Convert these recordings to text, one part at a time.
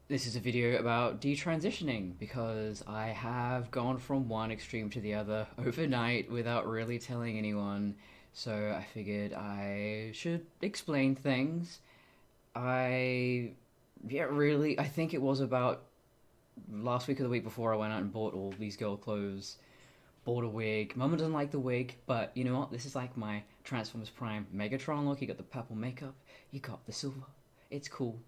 This is a video about detransitioning because I have gone from one extreme to the other overnight without really telling anyone. So I figured I should explain things. I, yeah, really, I think it was about last week or the week before I went out and bought all these girl clothes, bought a wig. Mama doesn't like the wig, but you know what? This is like my Transformers Prime Megatron look. You got the purple makeup, you got the silver. It's cool.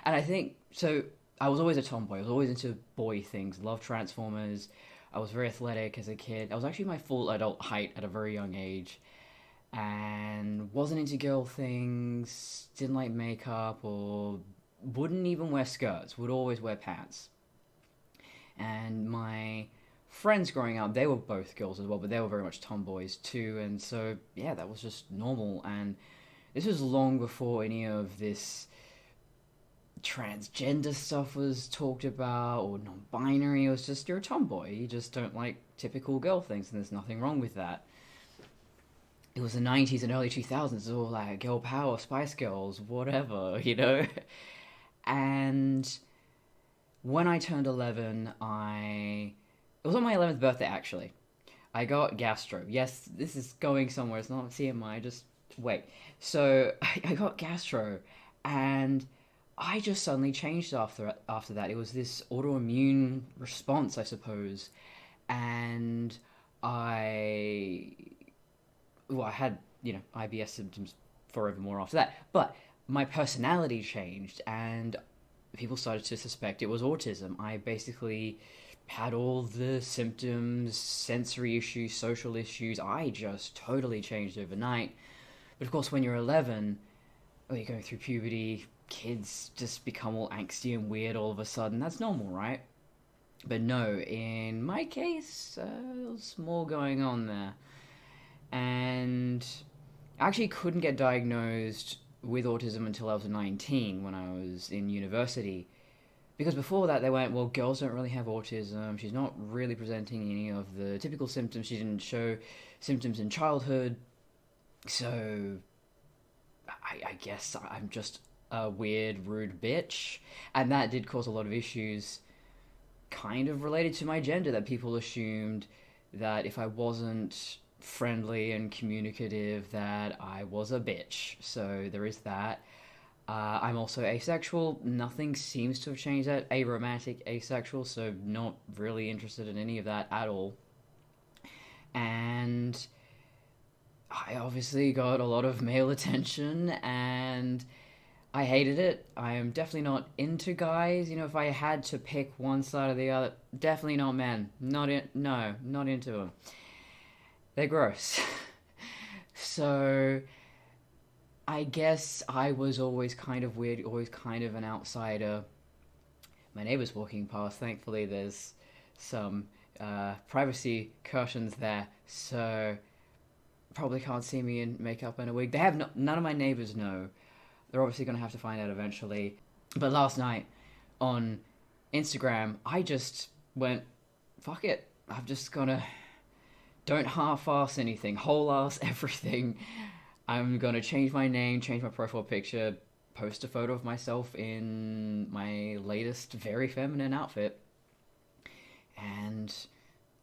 And I think so. I was always a tomboy. I was always into boy things. Loved Transformers. I was very athletic as a kid. I was actually my full adult height at a very young age, and wasn't into girl things. Didn't like makeup or wouldn't even wear skirts. Would always wear pants. And my friends growing up, they were both girls as well, but they were very much tomboys too. And so yeah, that was just normal. And this was long before any of this transgender stuff was talked about or non-binary. It was just you're a tomboy, you just don't like typical girl things, and there's nothing wrong with that. It was the 90s and early 2000s. It was all like girl power, Spice Girls, whatever, you know. And when I turned 11, I it was on my 11th birthday actually. I got gastro. Yes, this is going somewhere. It's not TMI, just wait. So I got gastro, and I just suddenly changed after that. It was this autoimmune response, I suppose, and I I had IBS symptoms forevermore after that. But my personality changed, and people started to suspect it was autism. I basically had all the symptoms, sensory issues, social issues. I just totally changed overnight. But of course, when you're 11, or you're going through puberty, kids just become all angsty and weird all of a sudden. That's normal, right? But no, in my case, there was more going on there. And I actually couldn't get diagnosed with autism until I was 19 when I was in university. Because before that, they went, well, girls don't really have autism. She's not really presenting any of the typical symptoms. She didn't show symptoms in childhood. So I guess I'm just a weird, rude bitch. And that did cause a lot of issues kind of related to my gender, that people assumed that if I wasn't friendly and communicative that I was a bitch. So there is that. I'm also asexual. Nothing seems to have changed that. Aromantic, asexual, so not really interested in any of that at all. And I obviously got a lot of male attention, and I hated it. I am definitely not into guys. You know, if I had to pick one side or the other, definitely not men. Not into them. They're gross. So I guess I was always kind of weird, always kind of an outsider. My neighbor's walking past. Thankfully, there's some privacy curtains there, so probably can't see me in makeup and a wig. They have none of my neighbors know. They're obviously going to have to find out eventually. But last night on Instagram, I just went, fuck it. I'm just gonna don't half-ass anything, whole-ass everything. I'm gonna change my name, change my profile picture, post a photo of myself in my latest very feminine outfit, and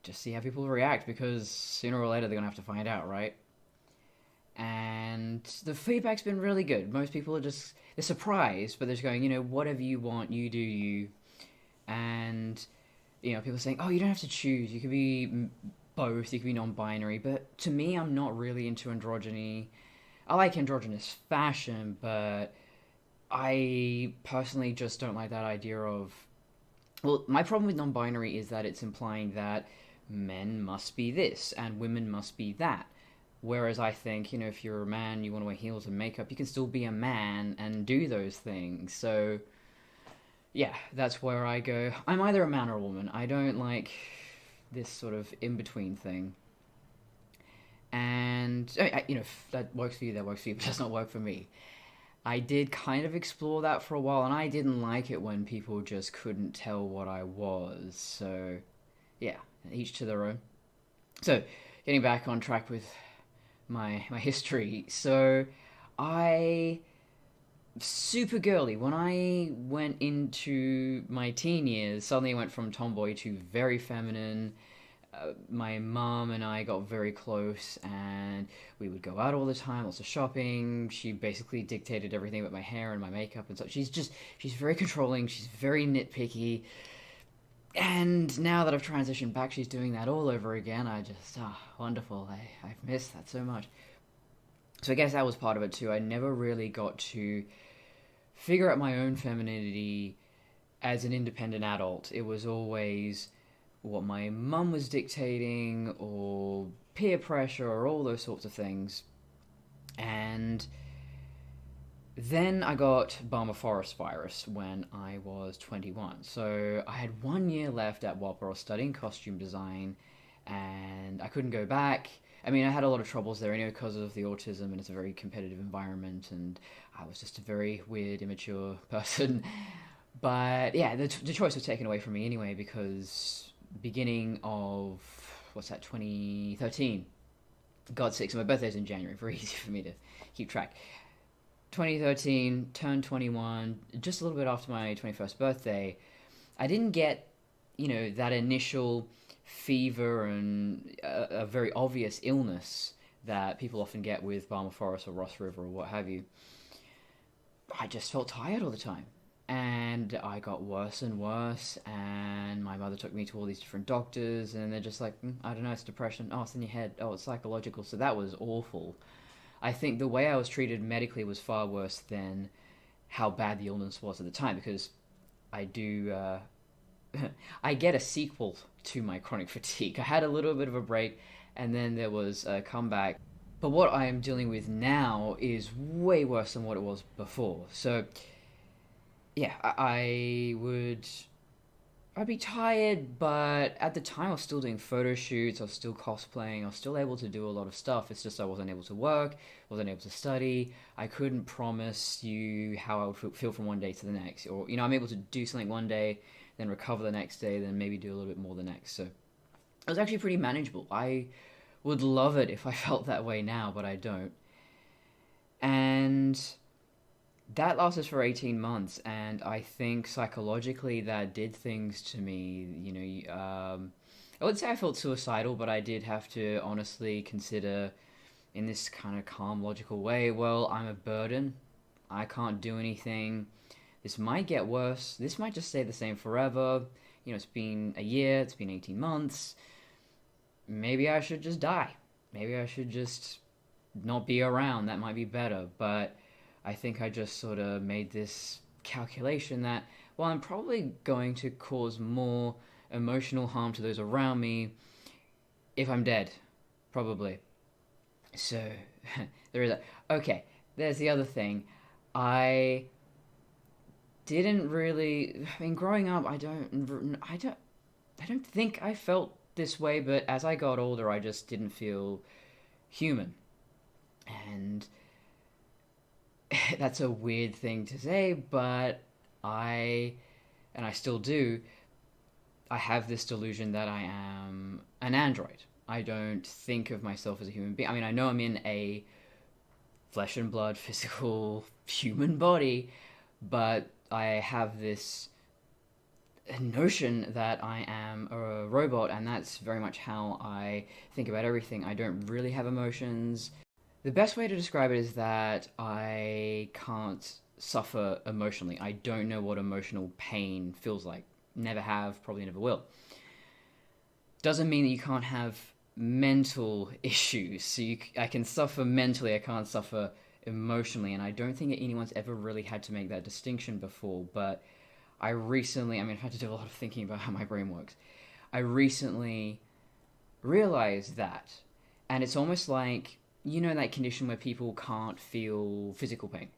just see how people react, because sooner or later they're gonna have to find out, right? And the feedback's been really good. Most people are just, they're surprised, but they're just going, whatever you want, you do you. And, people are saying, oh, you don't have to choose. You could be both, you could be non-binary. But to me, I'm not really into androgyny. I like androgynous fashion, but I personally just don't like that idea of... Well, my problem with non-binary is that it's implying that men must be this and women must be that. Whereas I think, if you're a man, you want to wear heels and makeup, you can still be a man and do those things. So, yeah, that's where I go. I'm either a man or a woman. I don't like this sort of in-between thing. And, if that works for you, that works for you, but it does not work for me. I did kind of explore that for a while, and I didn't like it when people just couldn't tell what I was. So, yeah, each to their own. So, getting back on track with my history. So I super girly. When I went into my teen years, suddenly I went from tomboy to very feminine. My mom and I got very close, and we would go out all the time, lots of shopping. She basically dictated everything about my hair and my makeup and stuff. She's very controlling. She's very nitpicky. And now that I've transitioned back, she's doing that all over again. I just, wonderful. I've missed that so much. So I guess that was part of it too. I never really got to figure out my own femininity as an independent adult. It was always what my mum was dictating, or peer pressure, or all those sorts of things. And then I got Balmer Forest virus when I was 21. So I had 1 year left at Whopper. I was studying costume design, and I couldn't go back. I mean, I had a lot of troubles there anyway because of the autism, and it's a very competitive environment, and I was just a very weird, immature person. But yeah, the choice was taken away from me anyway because beginning of, what's that, 2013. God sakes, my birthday's in January, very easy for me to keep track. 2013, turned 21, just a little bit after my 21st birthday. I didn't get, that initial fever and a very obvious illness that people often get with Balmer Forest or Ross River or what have you. I just felt tired all the time. And I got worse and worse, and my mother took me to all these different doctors, and they're just like, I don't know, it's depression. Oh, it's in your head. Oh, it's psychological. So that was awful. I think the way I was treated medically was far worse than how bad the illness was at the time, because I do, I get a sequel to my chronic fatigue. I had a little bit of a break, and then there was a comeback. But what I am dealing with now is way worse than what it was before. So, yeah, I'd be tired, but at the time I was still doing photo shoots, I was still cosplaying, I was still able to do a lot of stuff. It's just I wasn't able to work, wasn't able to study. I couldn't promise you how I would feel from one day to the next. Or, I'm able to do something one day, then recover the next day, then maybe do a little bit more the next. So it was actually pretty manageable. I would love it if I felt that way now, but I don't. And that lasted for 18 months, and I think psychologically that did things to me. I would say I felt suicidal, but I did have to honestly consider, in this kind of calm, logical way, well, I'm a burden. I can't do anything. This might get worse. This might just stay the same forever. It's been a year, it's been 18 months. Maybe I should just die. Maybe I should just not be around. That might be better, but I think I just sort of made this calculation that, well, I'm probably going to cause more emotional harm to those around me if I'm dead. Probably. So, there is that. Okay, there's the other thing. I didn't really... I mean, growing up, I don't think I felt this way, but as I got older, I just didn't feel human. And that's a weird thing to say, but and I still do, I have this delusion that I am an android. I don't think of myself as a human being. I mean, I know I'm in a flesh and blood, physical, human body, but I have this notion that I am a robot, and that's very much how I think about everything. I don't really have emotions. The best way to describe it is that I can't suffer emotionally. I don't know what emotional pain feels like. Never have, probably never will. Doesn't mean that you can't have mental issues. So I can suffer mentally, I can't suffer emotionally, and I don't think anyone's ever really had to make that distinction before, but I've had to do a lot of thinking about how my brain works. I recently realized that, and it's almost like, that condition where people can't feel physical pain.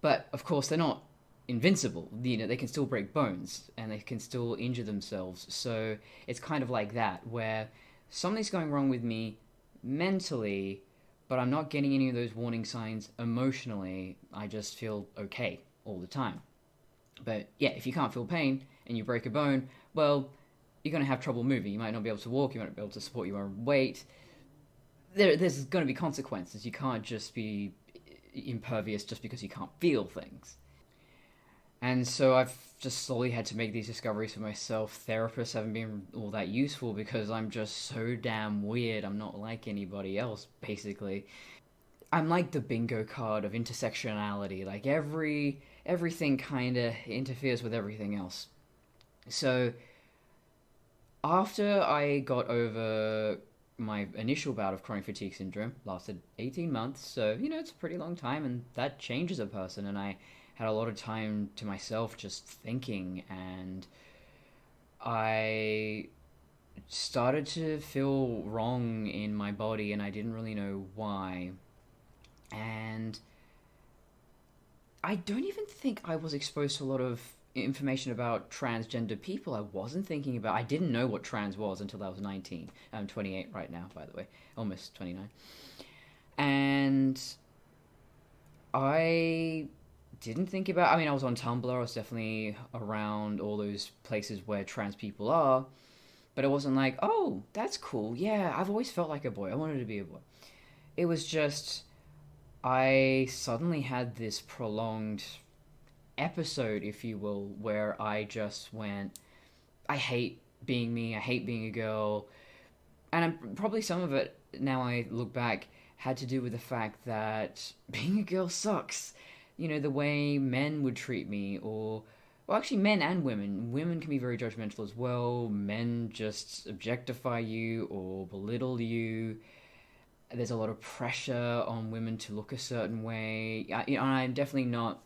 But, of course, they're not invincible. They can still break bones, and they can still injure themselves. So it's kind of like that, where something's going wrong with me mentally, but I'm not getting any of those warning signs emotionally. I just feel okay all the time. But, yeah, if you can't feel pain, and you break a bone, well, you're going to have trouble moving. You might not be able to walk, you might not be able to support your own weight. There's going to be consequences. You can't just be impervious just because you can't feel things. And so I've just slowly had to make these discoveries for myself. Therapists haven't been all that useful because I'm just so damn weird. I'm not like anybody else, basically. I'm like the bingo card of intersectionality. Like everything kind of interferes with everything else. So after I got over my initial bout of chronic fatigue syndrome, lasted 18 months, so it's a pretty long time, and that changes a person. And I had a lot of time to myself just thinking, and I started to feel wrong in my body, and I didn't really know why. And I don't even think I was exposed to a lot of information about transgender people. I didn't know what trans was until I was 19. I'm 28 right now, by the way, almost 29. And I didn't think about, I was on Tumblr, I was definitely around all those places where trans people are, but it wasn't like, oh, that's cool, yeah, I've always felt like a boy, I wanted to be a boy. It was just, I suddenly had this prolonged episode, if you will, where I just went, I hate being me, I hate being a girl. And probably some of it, now I look back, had to do with the fact that being a girl sucks. The way men would treat me, well, actually, men and women. Women can be very judgmental as well. Men just objectify you or belittle you. There's a lot of pressure on women to look a certain way. I'm definitely not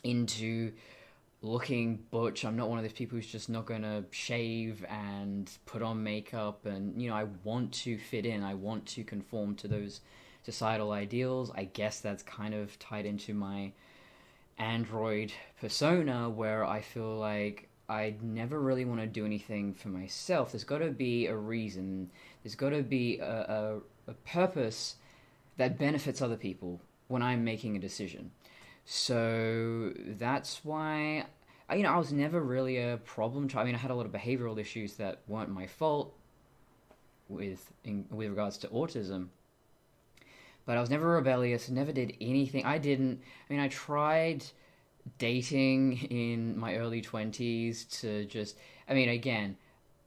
into looking butch. I'm not one of those people who's just not going to shave and put on makeup. And, I want to fit in. I want to conform to those societal ideals. I guess that's kind of tied into my android persona, where I feel like I never really want to do anything for myself. There's got to be a reason. There's got to be a purpose that benefits other people when I'm making a decision. So that's why, I was never really a problem child. I had a lot of behavioral issues that weren't my fault with regards to autism. But I was never rebellious, never did anything. I tried dating in my early 20s to just, again,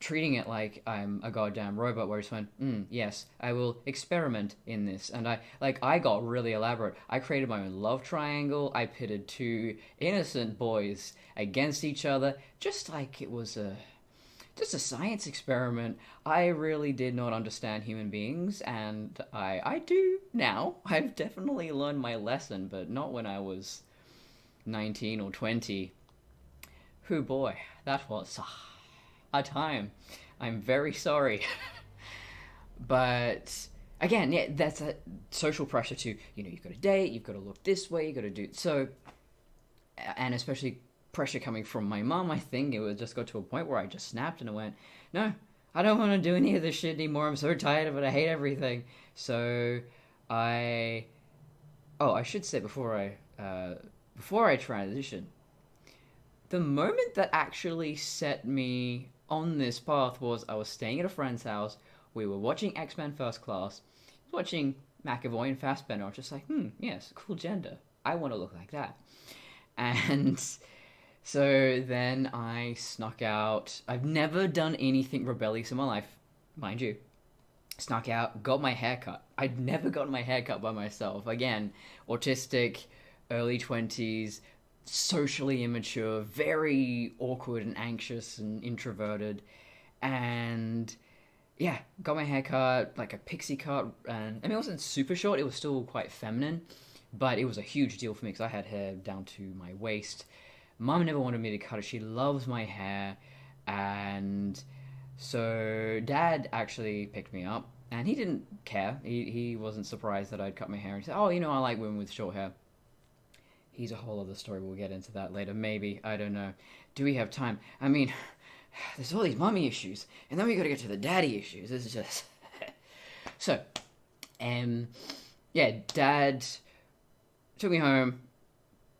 treating it like I'm a goddamn robot, where I just went, yes, I will experiment in this. And I got really elaborate. I created my own love triangle. I pitted two innocent boys against each other, just like it was just a science experiment. I really did not understand human beings, and I do now. I've definitely learned my lesson, but not when I was 19 or 20. Who boy, that was a time. I'm very sorry. But again, yeah, that's a social pressure to, you've got to date, you've got to look this way, you've got to do so. And especially pressure coming from my mom, I think it just got to a point where I just snapped and I went, no, I don't want to do any of this shit anymore. I'm so tired of it. I hate everything. So I should say before I transition, the moment that actually set me on this path was I was staying at a friend's house. We were watching X-Men First Class, watching McAvoy and Fassbender. I was just like, yes, cool gender. I want to look like that. And so then I snuck out. I've never done anything rebellious in my life, mind you. Snuck out, got my hair cut. I'd never gotten my hair cut by myself. Again, autistic, early 20s, socially immature, very awkward and anxious and introverted. And yeah, got my hair cut, like a pixie cut. And it wasn't super short, it was still quite feminine. But it was a huge deal for me because I had hair down to my waist. Mom never wanted me to cut it. She loves my hair. And so Dad actually picked me up. And he didn't care. He wasn't surprised that I'd cut my hair. He said, I like women with short hair. He's a whole other story. We'll get into that later. Maybe. I don't know. Do we have time? There's all these mommy issues. And then we got to get to the daddy issues. This is just... So, yeah, Dad took me home.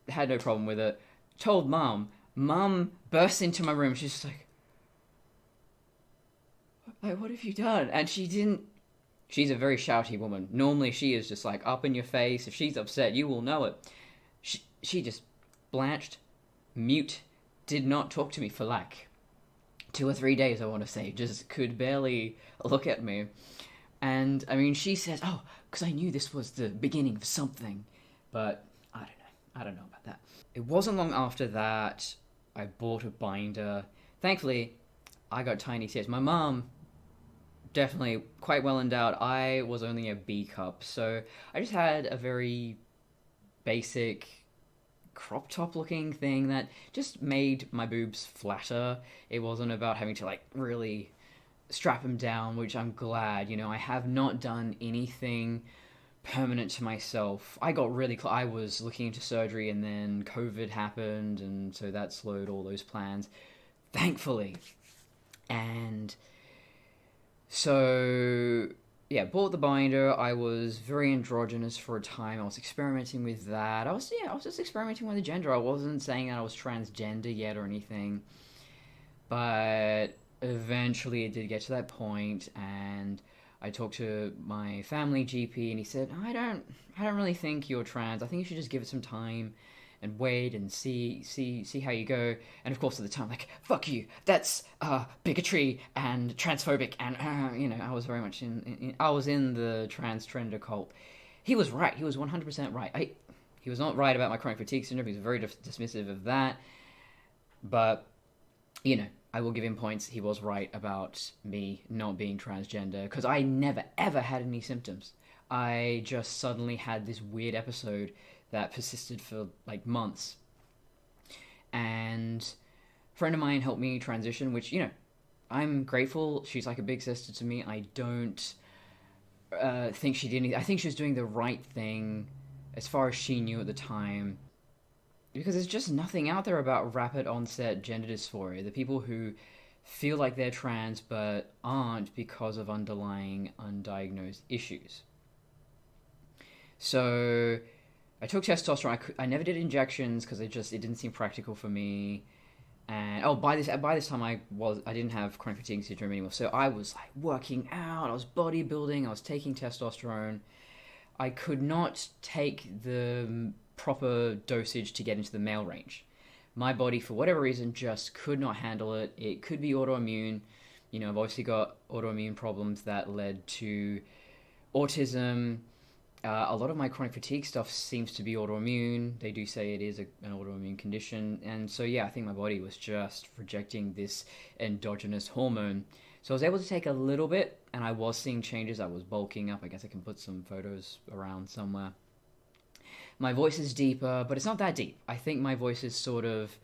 Had no problem with it. Told Mom. Mom burst into my room. She's just like, what have you done? And she didn't She's a very shouty woman. Normally, she is just like up in your face. If she's upset, you will know it. She just blanched, mute, did not talk to me for like 2 or 3 days, I want to say. Just could barely look at me. And I mean, she says, "Oh, because I knew this was the beginning of something," but I don't know. I don't know about that. It wasn't long after that I bought a binder. Thankfully, I got tiny tears. My mom definitely quite well endowed. I was only a B cup, so I just had a very basic crop top looking thing that just made my boobs flatter. It wasn't about having to like really strap them down, which I'm glad. I have not done anything permanent to myself. I got really I was looking into surgery, and then COVID happened, and so that slowed all those plans, thankfully. And so yeah, bought the binder. I was very androgynous for a time. I was experimenting with that. I was just experimenting with the gender. I wasn't saying that I was transgender yet or anything, but eventually it did get to that point, and I talked to my family GP, and he said, I don't really think you're trans. I think you should just give it some time and wait and see how you go. And of course, at the time, like, fuck you, that's bigotry and transphobic, and I was very much I was in the trans trender cult. He was right. He was 100% right. He was not right about my chronic fatigue syndrome. He was very dismissive of that. But I will give him points. He was right about me not being transgender, because I never ever had any symptoms. I just suddenly had this weird episode that persisted for like months. And a friend of mine helped me transition, which, I'm grateful. She's like a big sister to me. I don't think she did anything. I think she was doing the right thing as far as she knew at the time. Because there's just nothing out there about rapid onset gender dysphoria. The people who feel like they're trans but aren't because of underlying undiagnosed issues. So I took testosterone. I never did injections because it didn't seem practical for me. And by this time I didn't have chronic fatigue syndrome anymore. So I was like working out, I was bodybuilding, I was taking testosterone. I could not take the proper dosage to get into the male range. My body, for whatever reason, just could not handle it. It could be autoimmune. I've obviously got autoimmune problems that led to autism. A lot of my chronic fatigue stuff seems to be autoimmune. They do say it is an autoimmune condition. And so, yeah, I think my body was just rejecting this endogenous hormone. So I was able to take a little bit, and I was seeing changes. I was bulking up. I guess I can put some photos around somewhere. My voice is deeper, but it's not that deep. I think my voice is sort of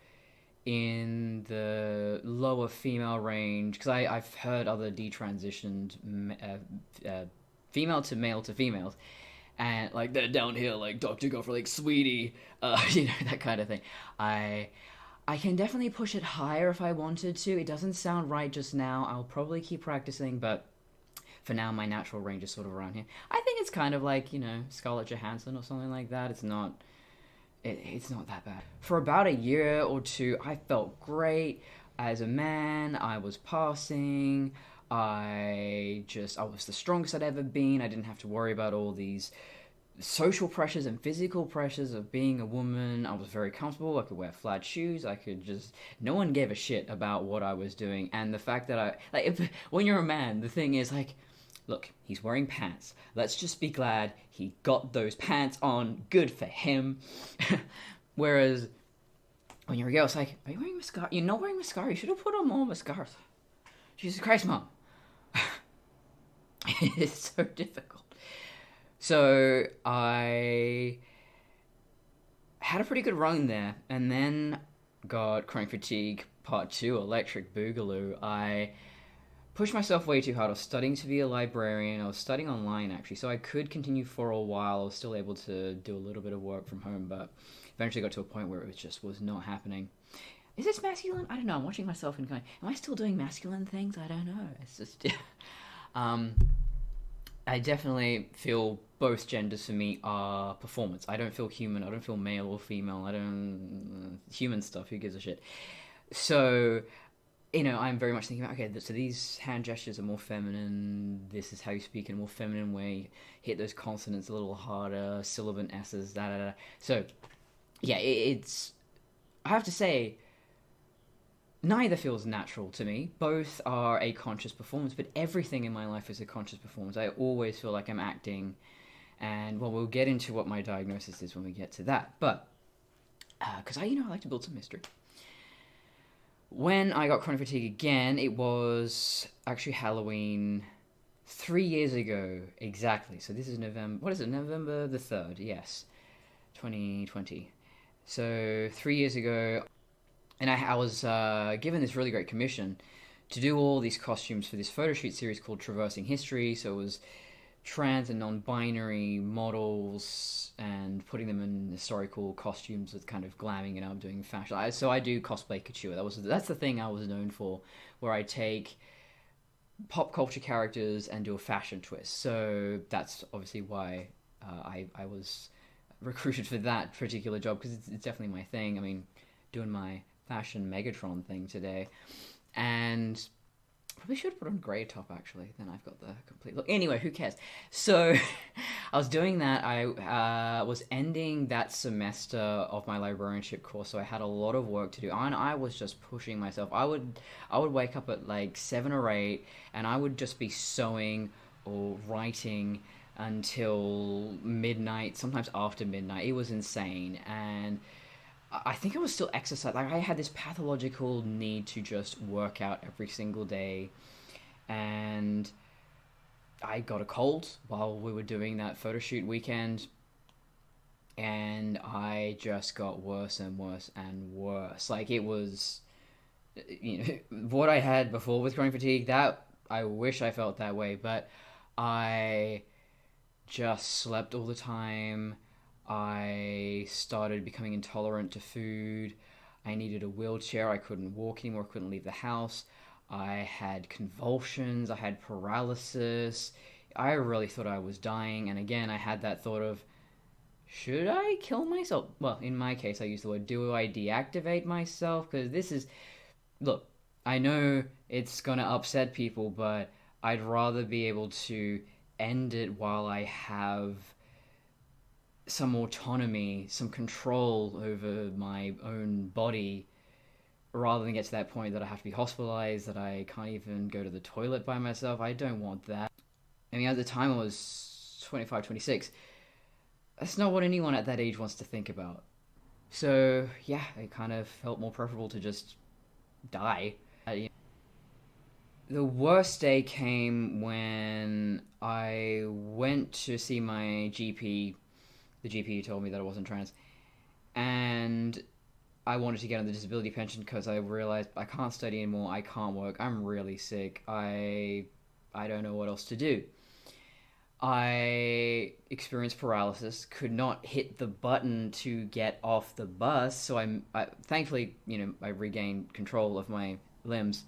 in the lower female range, because I've heard other detransitioned female to male to females, and like they're down here like Dr. Gopher, like sweetie, that kind of thing. I can definitely push it higher if I wanted to. It doesn't sound right just now. I'll probably keep practicing, but for now, my natural range is sort of around here. I think it's kind of like, Scarlett Johansson or something like that. It's not that bad. For about a year or two, I felt great. As a man, I was passing. I was the strongest I'd ever been. I didn't have to worry about all these social pressures and physical pressures of being a woman. I was very comfortable. I could wear flat shoes. No one gave a shit about what I was doing. And the fact that when you're a man, the thing is like, look, he's wearing pants. Let's just be glad he got those pants on. Good for him. Whereas when you're a girl, it's like, are you wearing mascara? You're not wearing mascara. You should have put on more mascara. Jesus Christ, Mom. It's so difficult. So I had a pretty good run there, and then got chronic fatigue part 2, electric boogaloo. I pushed myself way too hard. I was studying to be a librarian. I was studying online, actually, so I could continue for a while. I was still able to do a little bit of work from home, but eventually got to a point where it was not happening. Is this masculine? I don't know. I'm watching myself and going, am I still doing masculine things? I don't know. It's just... I definitely feel both genders for me are performance. I don't feel human. I don't feel male or female. I don't... human stuff. Who gives a shit? So... I'm very much thinking about, okay, so these hand gestures are more feminine. This is how you speak in a more feminine way. Hit those consonants a little harder, sibilant S's, da da da. So, yeah, it's. I have to say, neither feels natural to me. Both are a conscious performance, but everything in my life is a conscious performance. I always feel like I'm acting, and well, we'll get into what my diagnosis is when we get to that. But because I like to build some mystery. When I got chronic fatigue again, it was actually Halloween 3 years ago exactly. So this is November. What is it? November the 3rd. Yes, 2020. So 3 years ago, and I was given this really great commission to do all these costumes for this photo shoot series called Traversing History. So it was trans and non-binary models and putting them in historical costumes with kind of glamming it up, doing fashion. So I do cosplay couture. That's the thing I was known for, where I take pop culture characters and do a fashion twist. So that's obviously why I was recruited for that particular job, because it's definitely my thing. I mean, doing my fashion Megatron thing today, and probably should have put on grey top actually. Then I've got the complete look. Anyway, who cares? So I was doing that. I was ending that semester of my librarianship course, so I had a lot of work to do, and I was just pushing myself. I would wake up at like 7 or 8, and I would just be sewing or writing until midnight, sometimes after midnight. It was insane, and I think I was still exercising. Like, I had this pathological need to just work out every single day, and I got a cold while we were doing that photo shoot weekend, and I just got worse and worse and worse. Like, it was, what I had before with chronic fatigue, that I wish I felt that way, but I just slept all the time. I started becoming intolerant to food. I needed a wheelchair. I couldn't walk anymore. I couldn't leave the house. I had convulsions. I had paralysis. I really thought I was dying. And again, I had that thought of, should I kill myself? Well, in my case, I used the word, do I deactivate myself? Because this is... Look, I know it's going to upset people, but I'd rather be able to end it while I have some autonomy, some control over my own body, rather than get to that point that I have to be hospitalized, that I can't even go to the toilet by myself. I don't want that. I mean, at the time I was 25, 26. That's not what anyone at that age wants to think about. So, yeah, it kind of felt more preferable to just die. The worst day came when I went to see my GP. The GP told me that I wasn't trans, and I wanted to get on the disability pension because I realized I can't study anymore, I can't work, I'm really sick, I don't know what else to do. I experienced paralysis, could not hit the button to get off the bus, so I thankfully, I regained control of my limbs.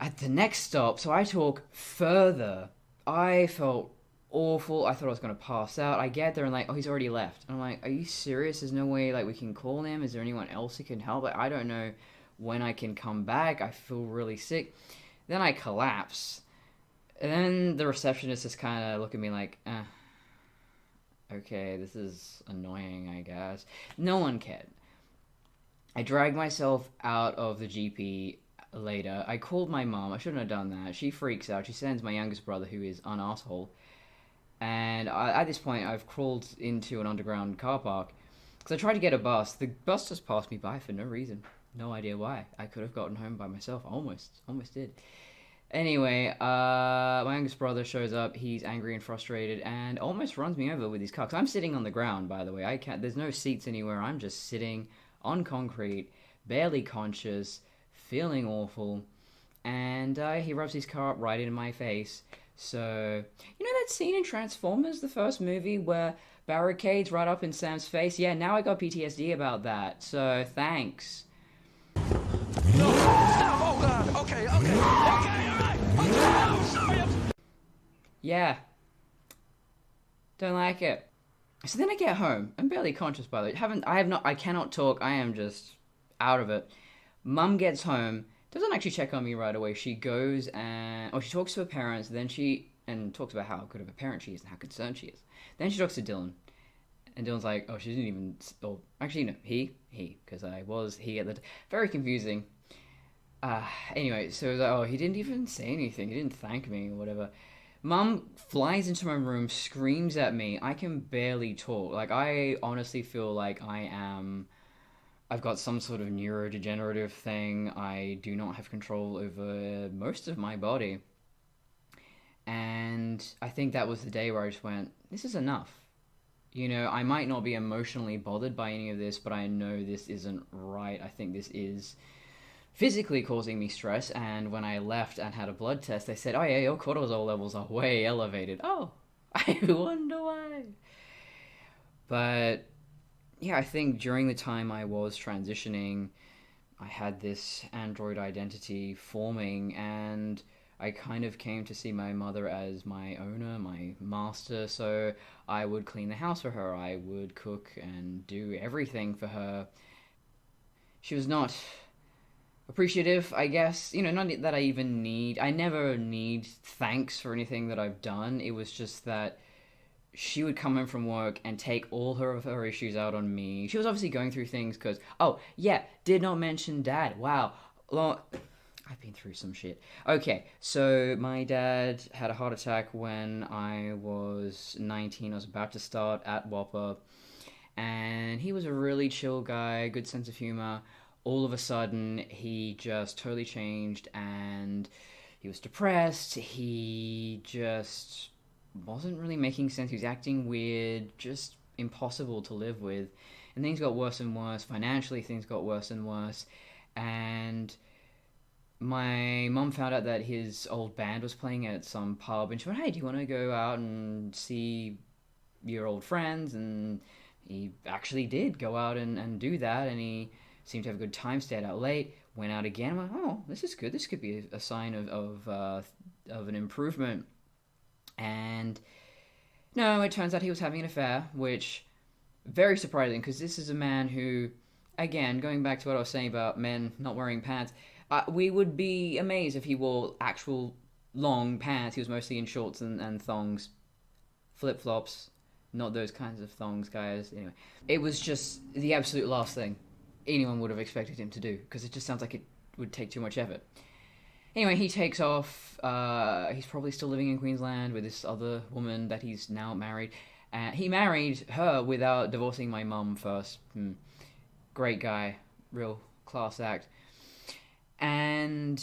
At the next stop, so I talk further, I felt awful. I thought I was going to pass out. I get there and like, oh, he's already left. I'm like, are you serious? There's no way like we can call him? Is there anyone else who can help? Like, I don't know when I can come back. I feel really sick. Then I collapse. And then the receptionist just kind of look at me like, okay, this is annoying, I guess. No one cared. I dragged myself out of the GP later. I called my mom. I shouldn't have done that. She freaks out. She sends my youngest brother, who is an asshole. And at this point, I've crawled into an underground car park because I tried to get a bus. The bus just passed me by for no reason. No idea why. I could have gotten home by myself. Almost did. Anyway, my youngest brother shows up. He's angry and frustrated and almost runs me over with his car. 'Cause I'm sitting on the ground, by the way. There's no seats anywhere. I'm just sitting on concrete, barely conscious, feeling awful. And he rubs his car up right in my face. So, you know that scene in Transformers, the first movie, where barricades right up in Sam's face? Yeah, now I got PTSD about that. So, thanks. No, stop! Oh God! Okay, all right. I'm sorry. Yeah. Don't like it. So then I get home. I'm barely conscious, by the way. I cannot talk. I am just out of it. Mum gets home, doesn't actually check on me right away. She goes she talks to her parents, and talks about how good of a parent she is and how concerned she is. Then she talks to Dylan, and Dylan's like, oh, she didn't even, actually, no, because I was he at the, very confusing. Anyway, so it was like, oh, he didn't even say anything, he didn't thank me, or whatever. Mum flies into my room, screams at me. I can barely talk. Like, I honestly feel like I've got some sort of neurodegenerative thing. I do not have control over most of my body. And I think that was the day where I just went, this is enough. You know, I might not be emotionally bothered by any of this, but I know this isn't right. I think this is physically causing me stress. And when I left and had a blood test, they said, oh yeah, your cortisol levels are way elevated. Oh, I wonder why. But yeah, I think during the time I was transitioning, I had this android identity forming, and I kind of came to see my mother as my owner, my master. So I would clean the house for her, I would cook and do everything for her. She was not appreciative, I guess. You know, not that I never need thanks for anything that I've done. It was just that she would come home from work and take all of her issues out on me. She was obviously going through things because, oh, yeah, did not mention Dad. Wow. Well, I've been through some shit. Okay, so my dad had a heart attack when I was 19. I was about to start at Whopper. And he was a really chill guy, good sense of humor. All of a sudden, he just totally changed, and he was depressed. He just wasn't really making sense. He was acting weird, just impossible to live with. And things got worse and worse. Financially, things got worse and worse. And my mum found out that his old band was playing at some pub, and she went, hey, do you want to go out and see your old friends? And he actually did go out and do that, and he seemed to have a good time, stayed out late, went out again. I'm like, oh, this is good. This could be a sign of an improvement. And no, it turns out he was having an affair, which very surprising, because this is a man who, again, going back to what I was saying about men not wearing pants, we would be amazed if he wore actual long pants. He was mostly in shorts and thongs, flip-flops, not those kinds of thongs, guys. Anyway, it was just the absolute last thing anyone would have expected him to do, because it just sounds like it would take too much effort. Anyway, he takes off. He's probably still living in Queensland with this other woman that he's now married. He married her without divorcing my mum first. Great guy. Real class act. And...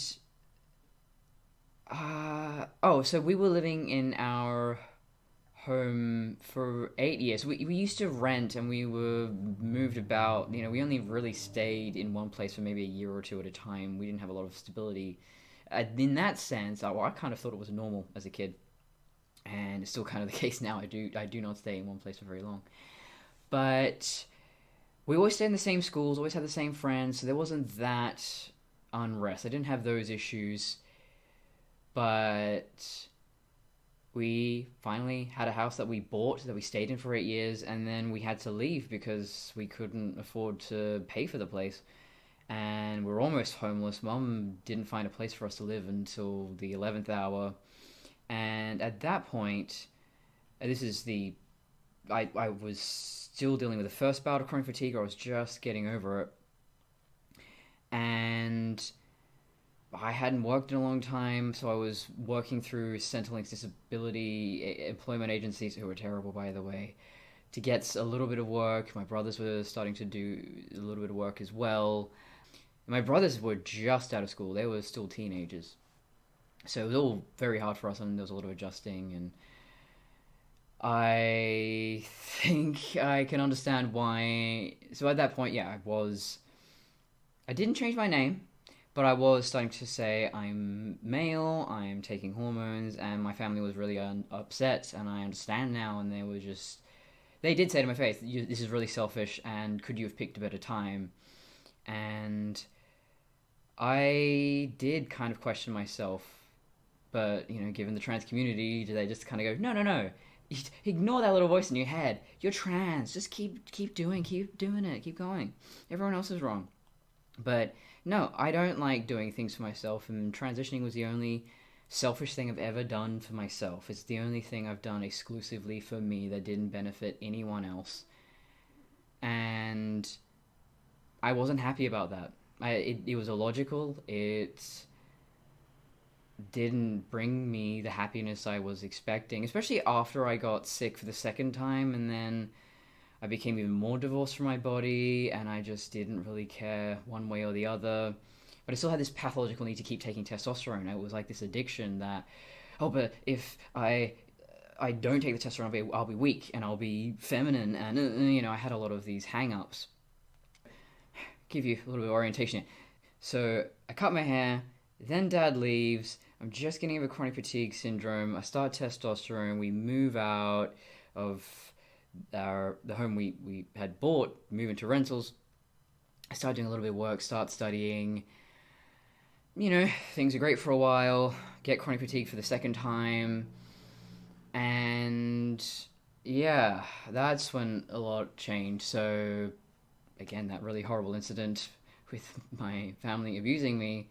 so we were living in our home for 8 years. We used to rent, and we were moved about. You know, we only really stayed in one place for maybe a year or two at a time. We didn't have a lot of stability. In that sense, I kind of thought it was normal as a kid, and it's still kind of the case now. I do not stay in one place for very long, but we always stayed in the same schools, always had the same friends, so there wasn't that unrest. I didn't have those issues, but we finally had a house that we bought, that we stayed in for 8 years, and then we had to leave because we couldn't afford to pay for the place. And we're almost homeless. Mum didn't find a place for us to live until the 11th hour. And at that point, this is I was still dealing with the first bout of chronic fatigue. I was just getting over it. And I hadn't worked in a long time, so I was working through Centrelink's disability employment agencies, who were terrible, by the way, to get a little bit of work. My brothers were starting to do a little bit of work as well. My brothers were just out of school. They were still teenagers. So it was all very hard for us, and there was a lot of adjusting. And I think I can understand why. So at that point, yeah, I didn't change my name, but I was starting to say I'm male, I'm taking hormones, and my family was really upset, and I understand now. And they did say to my face, this is really selfish, and could you have picked a better time? And I did kind of question myself, but, you know, given the trans community, do they just kind of go, no, ignore that little voice in your head. You're trans. Just keep doing it. Keep going. Everyone else is wrong. But no, I don't like doing things for myself, and transitioning was the only selfish thing I've ever done for myself. It's the only thing I've done exclusively for me that didn't benefit anyone else. And I wasn't happy about that. It was illogical. It didn't bring me the happiness I was expecting, especially after I got sick for the second time, and then I became even more divorced from my body, and I just didn't really care one way or the other. But I still had this pathological need to keep taking testosterone. It was like this addiction that, oh, but if I don't take the testosterone, I'll be weak and I'll be feminine, and I had a lot of these hang-ups. Give you a little bit of orientation here. So I cut my hair, then Dad leaves. I'm just getting over chronic fatigue syndrome. I start testosterone. We move out of the home we had bought, move into rentals. I start doing a little bit of work, start studying. Things are great for a while. Get chronic fatigue for the second time. And yeah, that's when a lot changed. So again, that really horrible incident with my family abusing me,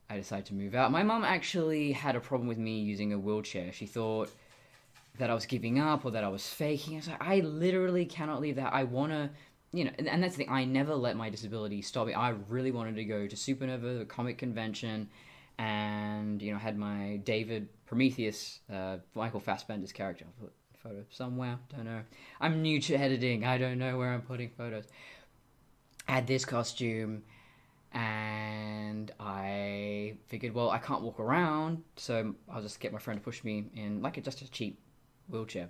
I decided to move out. My mum actually had a problem with me using a wheelchair. She thought that I was giving up or that I was faking. I was like, I literally cannot leave that. I want to, and that's the thing. I never let my disability stop me. I really wanted to go to Supernova, the comic convention, and, had my David Prometheus, Michael Fassbender's character. I'll put a photo somewhere. Don't know. I'm new to editing. I don't know where I'm putting photos. I had this costume, and I figured, well, I can't walk around, so I'll just get my friend to push me in, just a cheap wheelchair.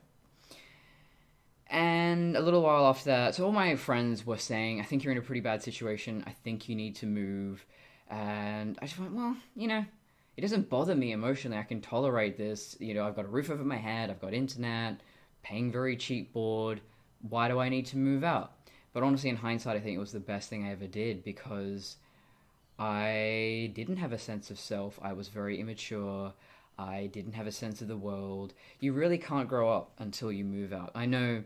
And a little while after that, so all my friends were saying, I think you're in a pretty bad situation, I think you need to move. And I just went, well, it doesn't bother me emotionally, I can tolerate this. I've got a roof over my head, I've got internet, paying very cheap board, why do I need to move out? But honestly, in hindsight, I think it was the best thing I ever did, because I didn't have a sense of self. I was very immature. I didn't have a sense of the world. You really can't grow up until you move out. I know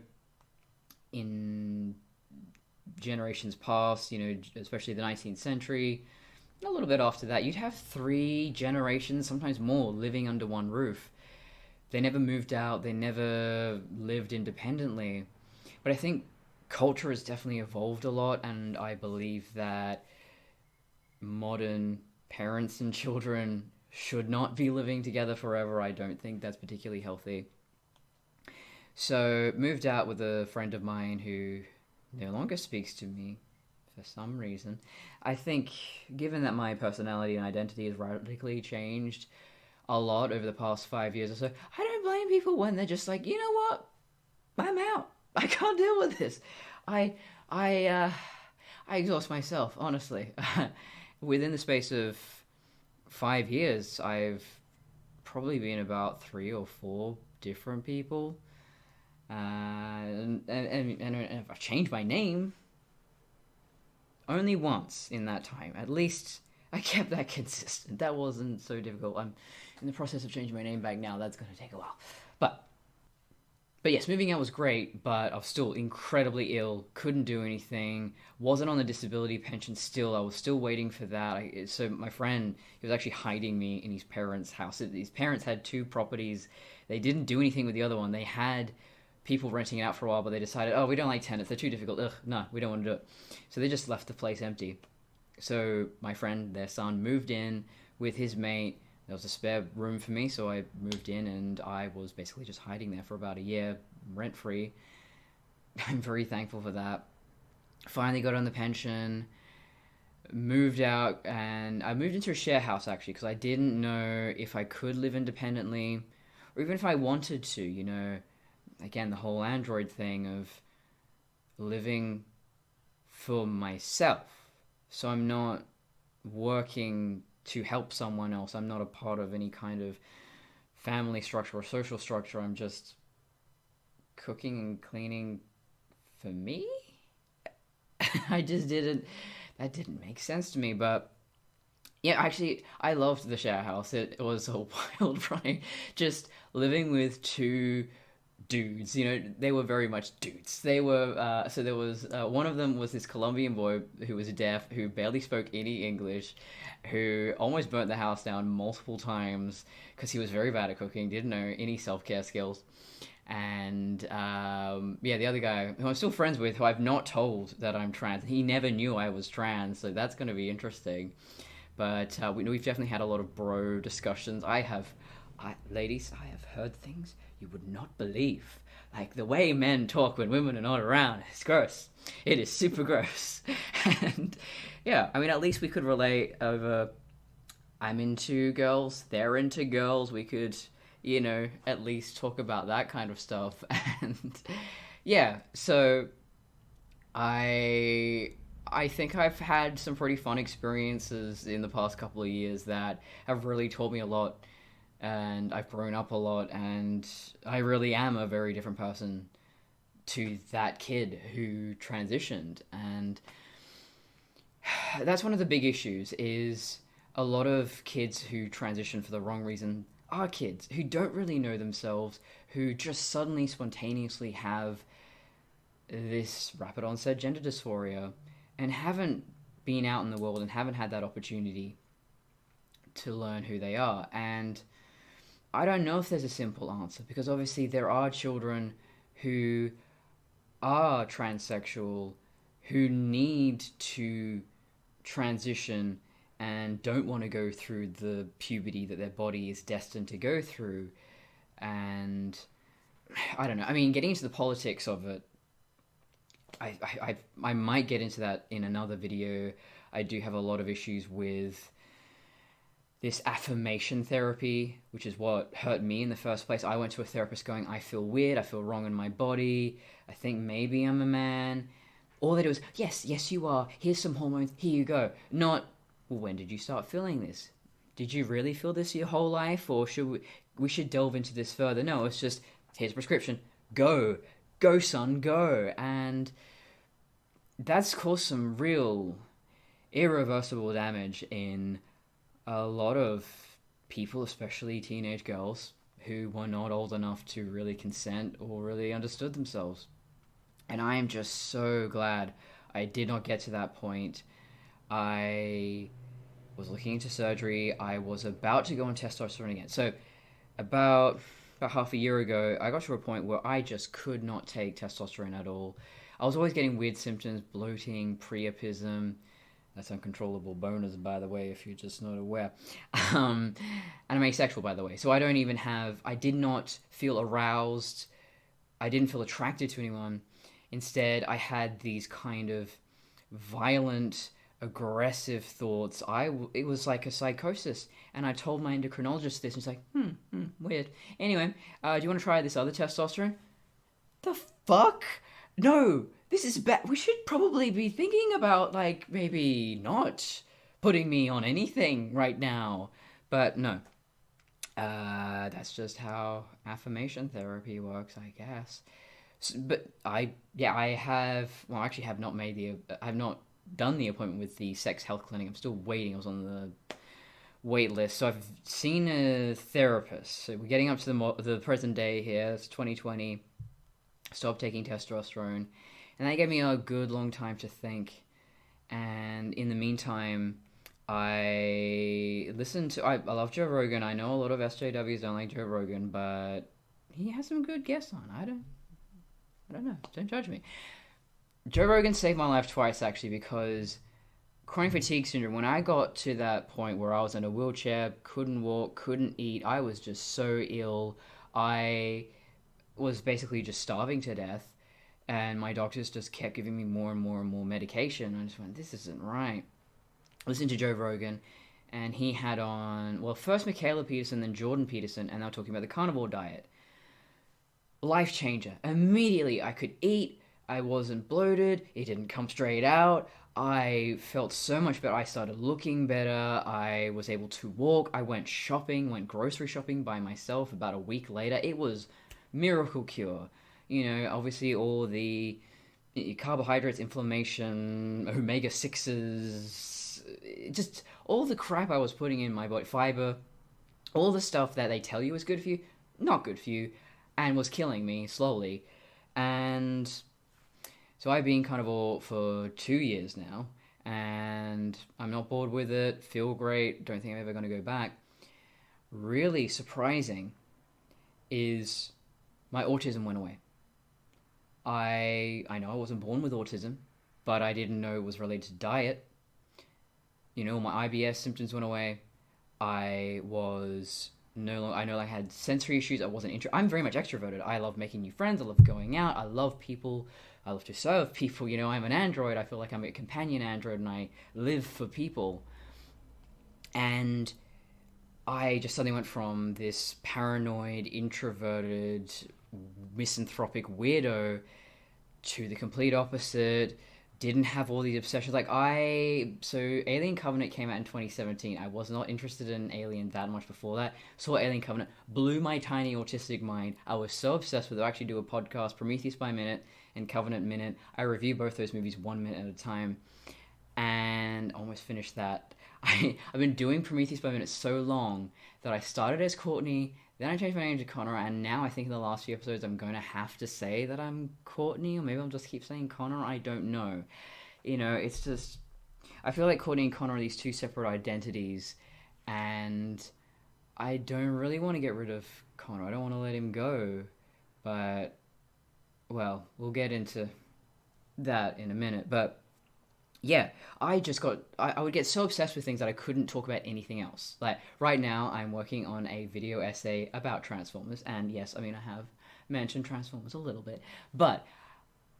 in generations past, especially the 19th century, a little bit after that, you'd have 3 generations, sometimes more, living under one roof. They never moved out. They never lived independently. But I think culture has definitely evolved a lot, and I believe that modern parents and children should not be living together forever. I don't think that's particularly healthy. So moved out with a friend of mine who no longer speaks to me for some reason. I think, given that my personality and identity has radically changed a lot over the past 5 years or so, I don't blame people when they're just like, you know what, I'm out. I can't deal with this. I exhaust myself, honestly. Within the space of 5 years, I've probably been about 3 or 4 different people. And I've changed my name only once in that time. At least I kept that consistent. That wasn't so difficult. I'm in the process of changing my name back now. That's going to take a while. But yes, moving out was great, but I was still incredibly ill, couldn't do anything, wasn't on the disability pension still, I was still waiting for that. So my friend, he was actually hiding me in his parents' house. His parents had 2 properties. They didn't do anything with the other one. They had people renting it out for a while, but they decided, we don't like tenants, they're too difficult. No, we don't want to do it. So they just left the place empty. So my friend, their son, moved in with his mate. There was a spare room for me, so I moved in, and I was basically just hiding there for about a year, rent-free. I'm very thankful for that. Finally got on the pension, moved out, and I moved into a share house, actually, because I didn't know if I could live independently, or even if I wanted to, again, the whole Android thing of living for myself. So I'm not working to help someone else. I'm not a part of any kind of family structure or social structure. I'm just cooking and cleaning for me. That didn't make sense to me. But yeah, actually, I loved the share house. It was a wild ride. Just living with 2 dudes. You know, they were very much dudes. They were so there was one of them was this Colombian boy who was deaf, who barely spoke any English, who almost burnt the house down multiple times because he was very bad at cooking, didn't know any self-care skills. And yeah, the other guy who I'm still friends with, who I've not told that I'm trans, he never knew I was trans, so that's going to be interesting. But we've definitely had a lot of bro discussions. Ladies, I have heard things you would not believe. Like the way men talk when women are not around. It's gross. It is super gross. And yeah, I mean, at least we could relate over, I'm into girls, they're into girls. We could, you know, at least talk about that kind of stuff. And yeah, so I think I've had some pretty fun experiences in the past couple of years that have really taught me a lot, and I've grown up a lot, and I really am a very different person to that kid who transitioned. And that's one of the big issues, is a lot of kids who transition for the wrong reason are kids who don't really know themselves, who just suddenly spontaneously have this rapid onset gender dysphoria and haven't been out in the world and haven't had that opportunity to learn who they are. And I don't know if there's a simple answer, because obviously there are children who are transsexual who need to transition and don't want to go through the puberty that their body is destined to go through. And I don't know. I mean, getting into the politics of it, I might get into that in another video. I do have a lot of issues with this affirmation therapy, which is what hurt me in the first place. I went to a therapist going, I feel weird, I feel wrong in my body, I think maybe I'm a man. All they do is, yes you are, here's some hormones, here you go. Not, well, when did you start feeling this? Did you really feel this your whole life? Or should we should delve into this further? No, it's just, here's a prescription, go son, go. And that's caused some real irreversible damage in a lot of people, especially teenage girls, who were not old enough to really consent or really understood themselves. And I am just so glad I did not get to that point. I was looking into surgery. I was about to go on testosterone again. So about half a year ago, I got to a point where I just could not take testosterone at all. I was always getting weird symptoms, bloating, priapism. That's uncontrollable boners, by the way, if you're just not aware. And I'm asexual, by the way. So I did not feel aroused. I didn't feel attracted to anyone. Instead, I had these kind of violent, aggressive thoughts. It was like a psychosis. And I told my endocrinologist this, and he's like, weird. Anyway, do you want to try this other testosterone? The fuck? No, this is bad. We should probably be thinking about, like, maybe not putting me on anything right now. But no. That's just how affirmation therapy works, I guess. But I have not done the appointment with the sex health clinic. I'm still waiting. I was on the wait list. So I've seen a therapist. So we're getting up to the present day here. It's 2020. Stopped taking testosterone. And that gave me a good long time to think. And in the meantime, I love Joe Rogan. I know a lot of SJWs don't like Joe Rogan, but he has some good guests on. I don't know. Don't judge me. Joe Rogan saved my life twice, actually, because chronic fatigue syndrome, when I got to that point where I was in a wheelchair, couldn't walk, couldn't eat, I was just so ill. I was basically just starving to death, and my doctors just kept giving me more and more and more medication. I just went, this isn't right. Listen to Joe Rogan, and he had on, well, first Michaela Peterson, then Jordan Peterson, and they were talking about the carnivore diet. Life changer. Immediately, I could eat, I wasn't bloated, it didn't come straight out, I felt so much better, I started looking better, I was able to walk, I went grocery shopping by myself about a week later. It was miracle cure. You know, obviously all the carbohydrates, inflammation, omega-6s, just all the crap I was putting in my body, fiber, all the stuff that they tell you is good for you, not good for you. and was killing me slowly. And so I've been carnivore for 2 years now, and I'm not bored with it, feel great, don't think I'm ever going to go back. Really surprising is my autism went away. I know I wasn't born with autism, but I didn't know it was related to diet. You know, my IBS symptoms went away. I was no longer, I know I had sensory issues. I wasn't I'm very much extroverted. I love making new friends. I love going out. I love people. I love to serve people. You know, I'm an android. I feel like I'm a companion android, and I live for people. And I just suddenly went from this paranoid, introverted, misanthropic weirdo to the complete opposite. Didn't have all these obsessions. So Alien Covenant came out in 2017. I was not interested in Alien that much before that. Saw Alien Covenant, blew my tiny autistic mind. I was so obsessed with it. I actually do a podcast, Prometheus by Minute and Covenant Minute. I review both those movies 1 minute at a time, and almost finished that. I've been doing Prometheus by Minute so long that I started as Courtney, then I changed my name to Connor, and now I think in the last few episodes I'm going to have to say that I'm Courtney, or maybe I'll just keep saying Connor, I don't know. You know, it's just... I feel like Courtney and Connor are these two separate identities, and I don't really want to get rid of Connor. I don't want to let him go, but... Well, we'll get into that in a minute, but... Yeah, I would get so obsessed with things that I couldn't talk about anything else. Like, right now, I'm working on a video essay about Transformers, and yes, I mean, I have mentioned Transformers a little bit, but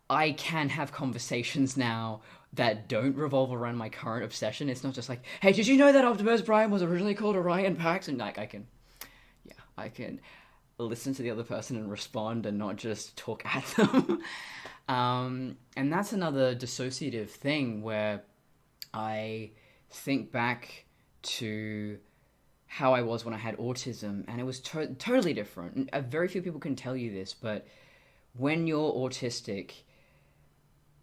I can have conversations now that don't revolve around my current obsession. It's not just like, hey, did you know that Optimus Prime was originally called Orion Pax? And, like, I can listen to the other person and respond and not just talk at them. And that's another dissociative thing where I think back to how I was when I had autism, and it was totally different. Very few people can tell you this, but when you're autistic,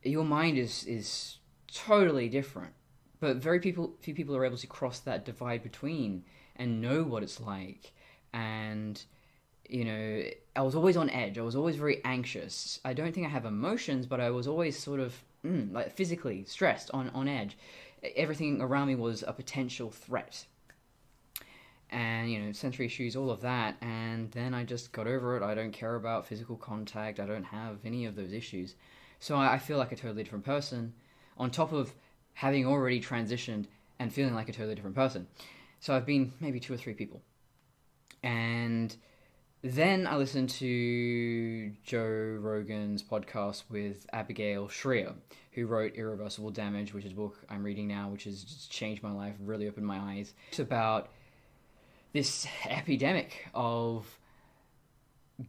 your mind is totally different. But few people are able to cross that divide between and know what it's like. And you know, I was always on edge. I was always very anxious. I don't think I have emotions, but I was always sort of like physically stressed, on edge. Everything around me was a potential threat. And, you know, sensory issues, all of that. And then I just got over it. I don't care about physical contact. I don't have any of those issues. So I feel like a totally different person, on top of having already transitioned and feeling like a totally different person. So I've been maybe 2 or 3 people. And then I listened to Joe Rogan's podcast with Abigail Shrier, who wrote Irreversible Damage, which is a book I'm reading now, which has just changed my life, really opened my eyes. It's about this epidemic of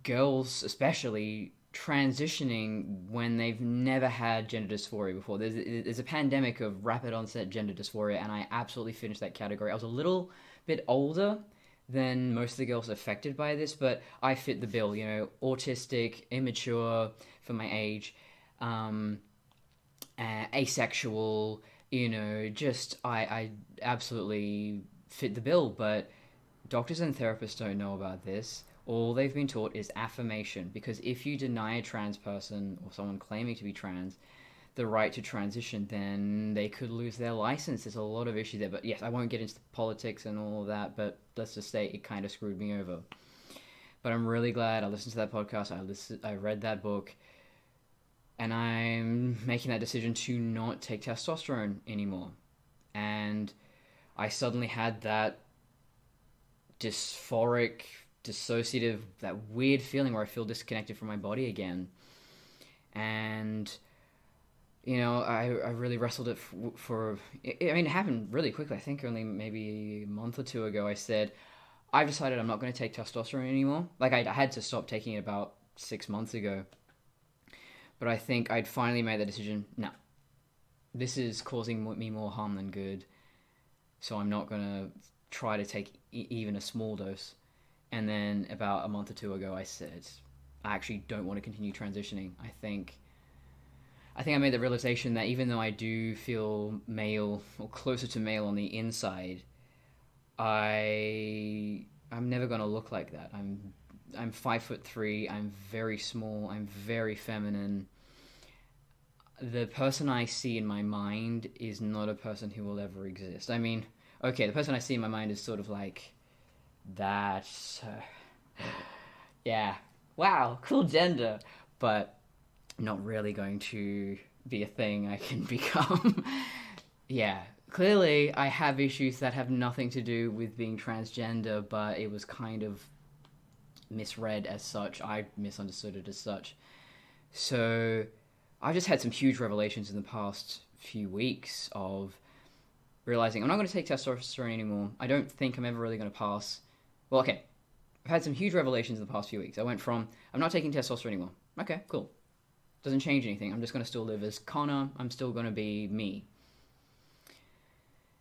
girls, especially, transitioning when they've never had gender dysphoria before. There's a pandemic of rapid onset gender dysphoria, and I absolutely finished that category. I was a little bit older than most of the girls affected by this, but I fit the bill, you know, autistic, immature for my age, asexual, you know, just, I absolutely fit the bill, but doctors and therapists don't know about this. All they've been taught is affirmation, because if you deny a trans person, or someone claiming to be trans, the right to transition, then they could lose their license. There's a lot of issues there, but yes, I won't get into the politics and all of that, but let's just say it kind of screwed me over. But I'm really glad I listened to that podcast, I read that book, and I'm making that decision to not take testosterone anymore. And I suddenly had that dysphoric, dissociative, that weird feeling where I feel disconnected from my body again. And you know, I really wrestled it for I mean, it happened really quickly. I think only maybe a month or 2 ago I said, I've decided I'm not going to take testosterone anymore. Like, I had to stop taking it about 6 months ago. But I think I'd finally made the decision, no, this is causing me more harm than good. So I'm not going to try to take even a small dose. And then about a month or 2 ago I said, I actually don't want to continue transitioning. I think I made the realization that even though I do feel male, or closer to male on the inside, I'm never going to look like that. I'm 5'3". I'm very small. I'm very feminine. The person I see in my mind is not a person who will ever exist. I mean, okay, the person I see in my mind is sort of like that. Yeah, wow, cool gender, but not really going to be a thing I can become. Yeah, clearly I have issues that have nothing to do with being transgender, but it was kind of misread as such. I misunderstood it as such. So I've just had some huge revelations in the past few weeks of realizing I'm not going to take testosterone anymore. I don't think I'm ever really going to pass. Well, okay. I've had some huge revelations in the past few weeks. I went from, I'm not taking testosterone anymore. Okay, cool. Doesn't change anything. I'm just going to still live as Connor. I'm still going to be me.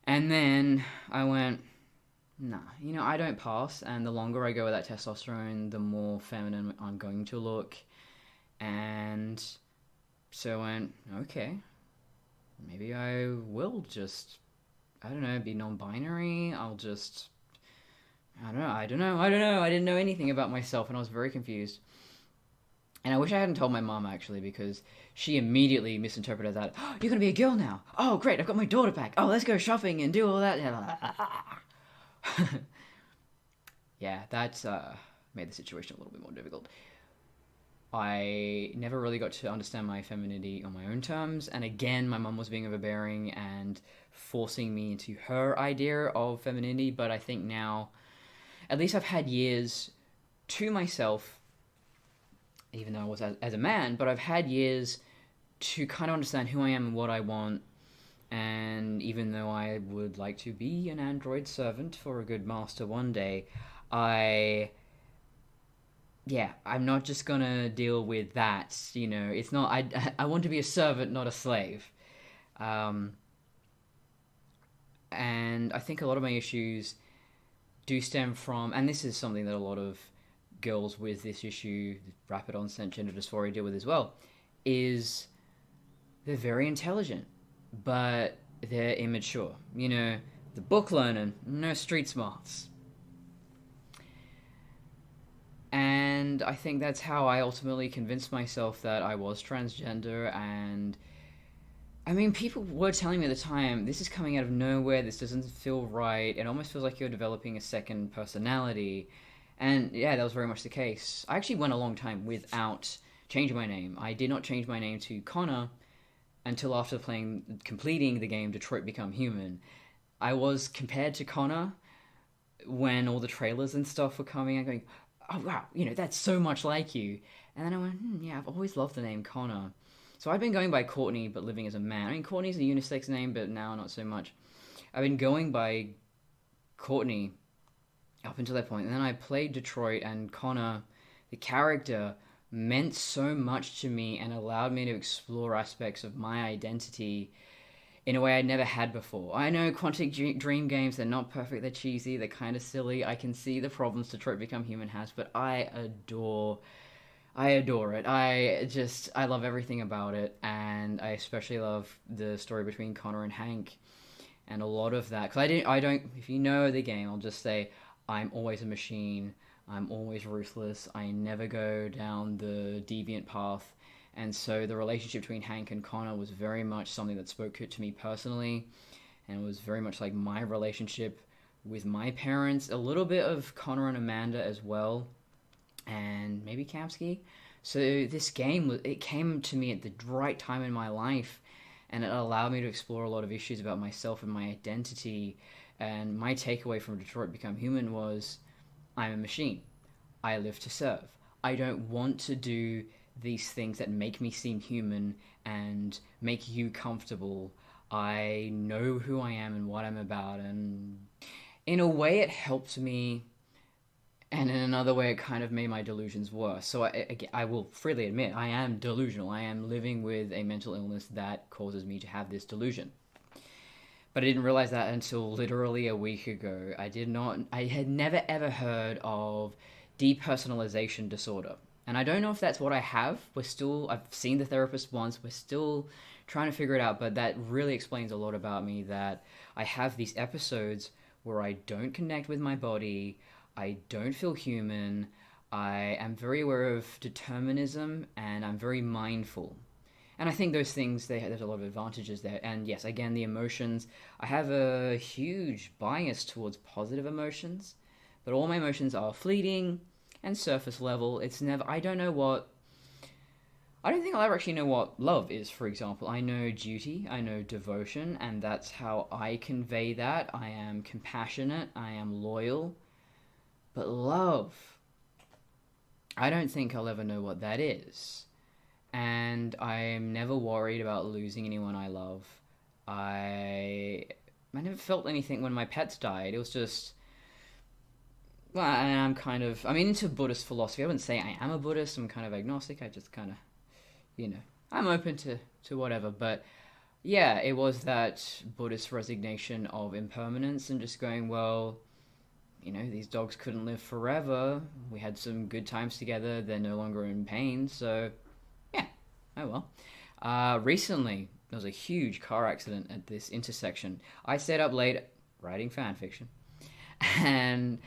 And then I went, nah, I don't pass. And the longer I go without testosterone, the more feminine I'm going to look. And so I went, okay, maybe I will just, I don't know, be non-binary. I'll just, I don't know. I didn't know anything about myself and I was very confused. And I wish I hadn't told my mom, actually, because she immediately misinterpreted that. Oh, you're going to be a girl now. Oh, great, I've got my daughter back. Oh, let's go shopping and do all that. Yeah, that's made the situation a little bit more difficult. I never really got to understand my femininity on my own terms. And again, my mom was being overbearing and forcing me into her idea of femininity. But I think now, at least I've had years to myself, even though I was as a man, but I've had years to kind of understand who I am and what I want. And even though I would like to be an android servant for a good master one day, I'm not just gonna deal with that. It's not. I want to be a servant, not a slave. And I think a lot of my issues do stem from, and this is something that a lot of girls with this issue, rapid onset gender dysphoria, deal with as well, is they're very intelligent, but they're immature. The book learning, no street smarts. And I think that's how I ultimately convinced myself that I was transgender. And I mean, people were telling me at the time, this is coming out of nowhere, this doesn't feel right, it almost feels like you're developing a second personality. And yeah, that was very much the case. I actually went a long time without changing my name. I did not change my name to Connor until after completing the game Detroit Become Human. I was compared to Connor when all the trailers and stuff were coming and going, oh wow, that's so much like you. And then I went, yeah, I've always loved the name Connor. So I've been going by Courtney, but living as a man. I mean, Courtney's a unisex name, but now not so much. I've been going by Courtney up until that point. And then I played Detroit, and Connor, the character, meant so much to me and allowed me to explore aspects of my identity in a way I never had before. I know Quantic Dream games, they're not perfect, they're cheesy, they're kind of silly. I can see the problems Detroit Become Human has, but I adore it. I love everything about it, and I especially love the story between Connor and Hank, and a lot of that. Because I don't. If you know the game, I'll just say I'm always a machine. I'm always ruthless. I never go down the deviant path. And so the relationship between Hank and Connor was very much something that spoke to me personally, and it was very much like my relationship with my parents. A little bit of Connor and Amanda as well, and maybe Kamsky. So this game, it came to me at the right time in my life, and it allowed me to explore a lot of issues about myself and my identity. And my takeaway from Detroit Become Human was, I'm a machine. I live to serve. I don't want to do these things that make me seem human and make you comfortable. I know who I am and what I'm about, and in a way it helped me, and in another way it kind of made my delusions worse. So I will freely admit, I am delusional. I am living with a mental illness that causes me to have this delusion. But I didn't realize that until literally a week ago. I had never ever heard of depersonalization disorder. And I don't know if that's what I have. I've seen the therapist once. We're still trying to figure it out. But that really explains a lot about me, that I have these episodes where I don't connect with my body. I don't feel human. I am very aware of determinism, and I'm very mindful. And I think those things, there's a lot of advantages there. And yes, again, the emotions, I have a huge bias towards positive emotions, but all my emotions are fleeting and surface level. It's never, I don't think I'll ever actually know what love is, for example. I know duty, I know devotion, and that's how I convey that. I am compassionate, I am loyal. But love, I don't think I'll ever know what that is. And I'm never worried about losing anyone I love. I never felt anything when my pets died. It was just, well, and I'm into Buddhist philosophy. I wouldn't say I am a Buddhist. I'm kind of agnostic. I just kind of, I'm open to whatever. But yeah, it was that Buddhist resignation of impermanence and just going, well, these dogs couldn't live forever. We had some good times together. They're no longer in pain. So yeah, oh well. Recently, there was a huge car accident at this intersection. I stayed up late writing fan fiction, and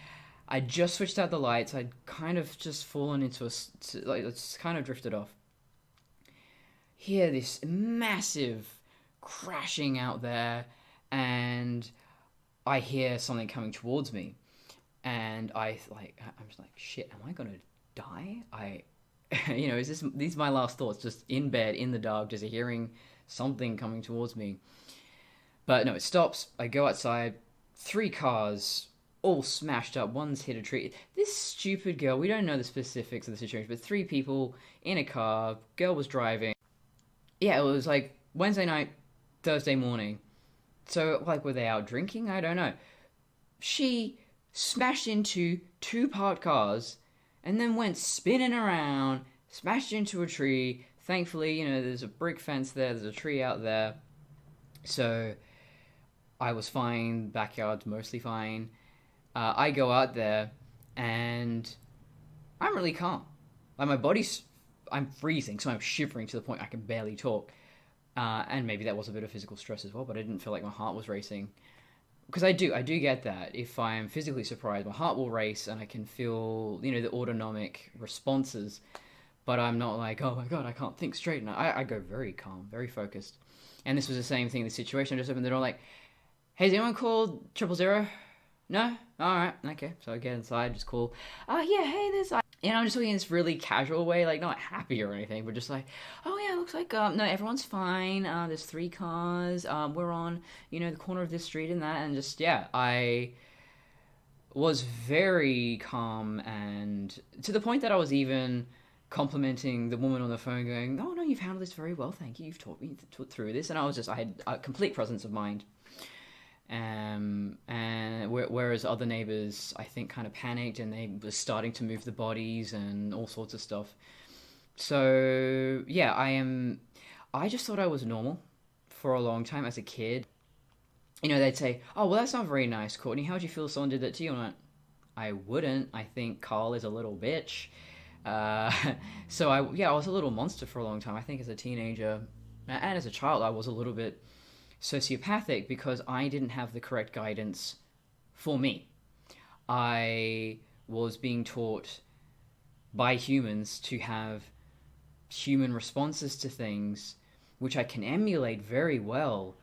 I just switched out the lights. I'd kind of just fallen into it's kind of drifted off. Hear this massive crashing out there, and I hear something coming towards me, and I'm just like, shit, am I gonna die? Is these my last thoughts? Just in bed, in the dark, just hearing something coming towards me. But no, it stops. I go outside. 3 cars, all smashed up. One's hit a tree. This stupid girl, we don't know the specifics of the situation, but 3 people in a car. Girl was driving. Yeah, it was like Wednesday night, Thursday morning. So, were they out drinking? I don't know. She smashed into 2 parked cars and then went spinning around, smashed into a tree. Thankfully, there's a brick fence there, there's a tree out there. So I was fine, backyard's mostly fine. I go out there and I'm really calm. I'm freezing, so I'm shivering to the point I can barely talk. And maybe that was a bit of physical stress as well, but I didn't feel like my heart was racing. Because I do get that. If I'm physically surprised, my heart will race and I can feel, the autonomic responses. But I'm not like, oh my god, I can't think straight. And I go very calm, very focused. And this was the same thing, the situation. I just opened the door like, hey, has anyone called 000? No? Alright, okay. So I get inside, just call, yeah, hey, I'm just talking in this really casual way, like not happy or anything, but just like, oh yeah, it looks like, no, everyone's fine. There's 3 cars. We're on, the corner of this street and that. And just, yeah, I was very calm, and to the point that I was even complimenting the woman on the phone, going, oh no, you've handled this very well, thank you, you've taught me through this. And I had a complete presence of mind. And whereas other neighbors, I think, kind of panicked and they were starting to move the bodies and all sorts of stuff. So yeah, I just thought I was normal for a long time as a kid. They'd say, oh, well, that's not very nice, Courtney. How'd you feel if someone did that to you? And I wouldn't. I think Carl is a little bitch. So I was a little monster for a long time. I think as a teenager and as a child, I was a little bit sociopathic because I didn't have the correct guidance for me. I was being taught by humans to have human responses to things, which I can emulate very well,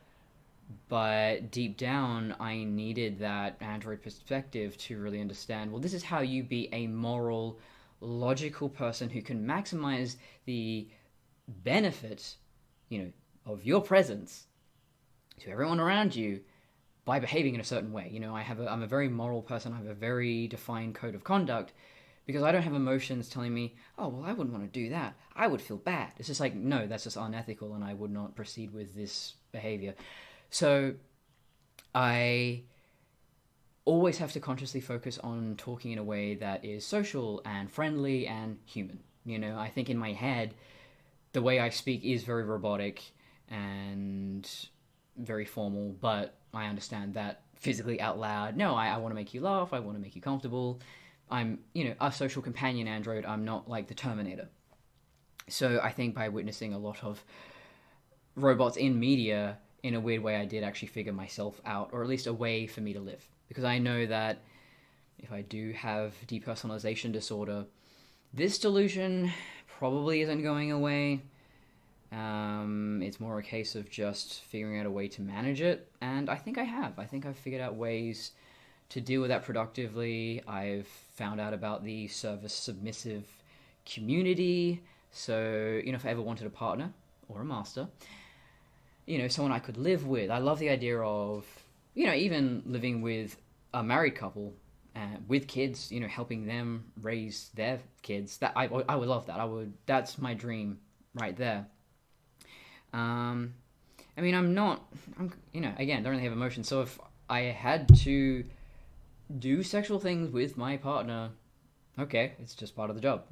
but deep down I needed that android perspective to really understand, well, this is how you be a moral, logical person who can maximize the benefit, of your presence to everyone around you by behaving in a certain way. I'm a very moral person. I have a very defined code of conduct because I don't have emotions telling me, oh, well, I wouldn't want to do that. I would feel bad. It's just like, no, that's just unethical and I would not proceed with this behavior. So I always have to consciously focus on talking in a way that is social and friendly and human. I think in my head, the way I speak is very robotic and very formal, but I understand that physically out loud, no, I want to make you laugh, I want to make you comfortable. I'm, a social companion android. I'm not like the Terminator. So I think by witnessing a lot of robots in media, in a weird way, I did actually figure myself out, or at least a way for me to live. Because I know that if I do have depersonalization disorder, This delusion probably isn't going away. It's more a case of just figuring out a way to manage it, and I think I have. I think I've figured out ways to deal with that productively. I've found out about the service submissive community, so, if I ever wanted a partner or a master, someone I could live with. I love the idea of, even living with a married couple with kids, helping them raise their kids. That I would love that. That's my dream right there. I'm again, don't really have emotions. So if I had to do sexual things with my partner, okay, it's just part of the job,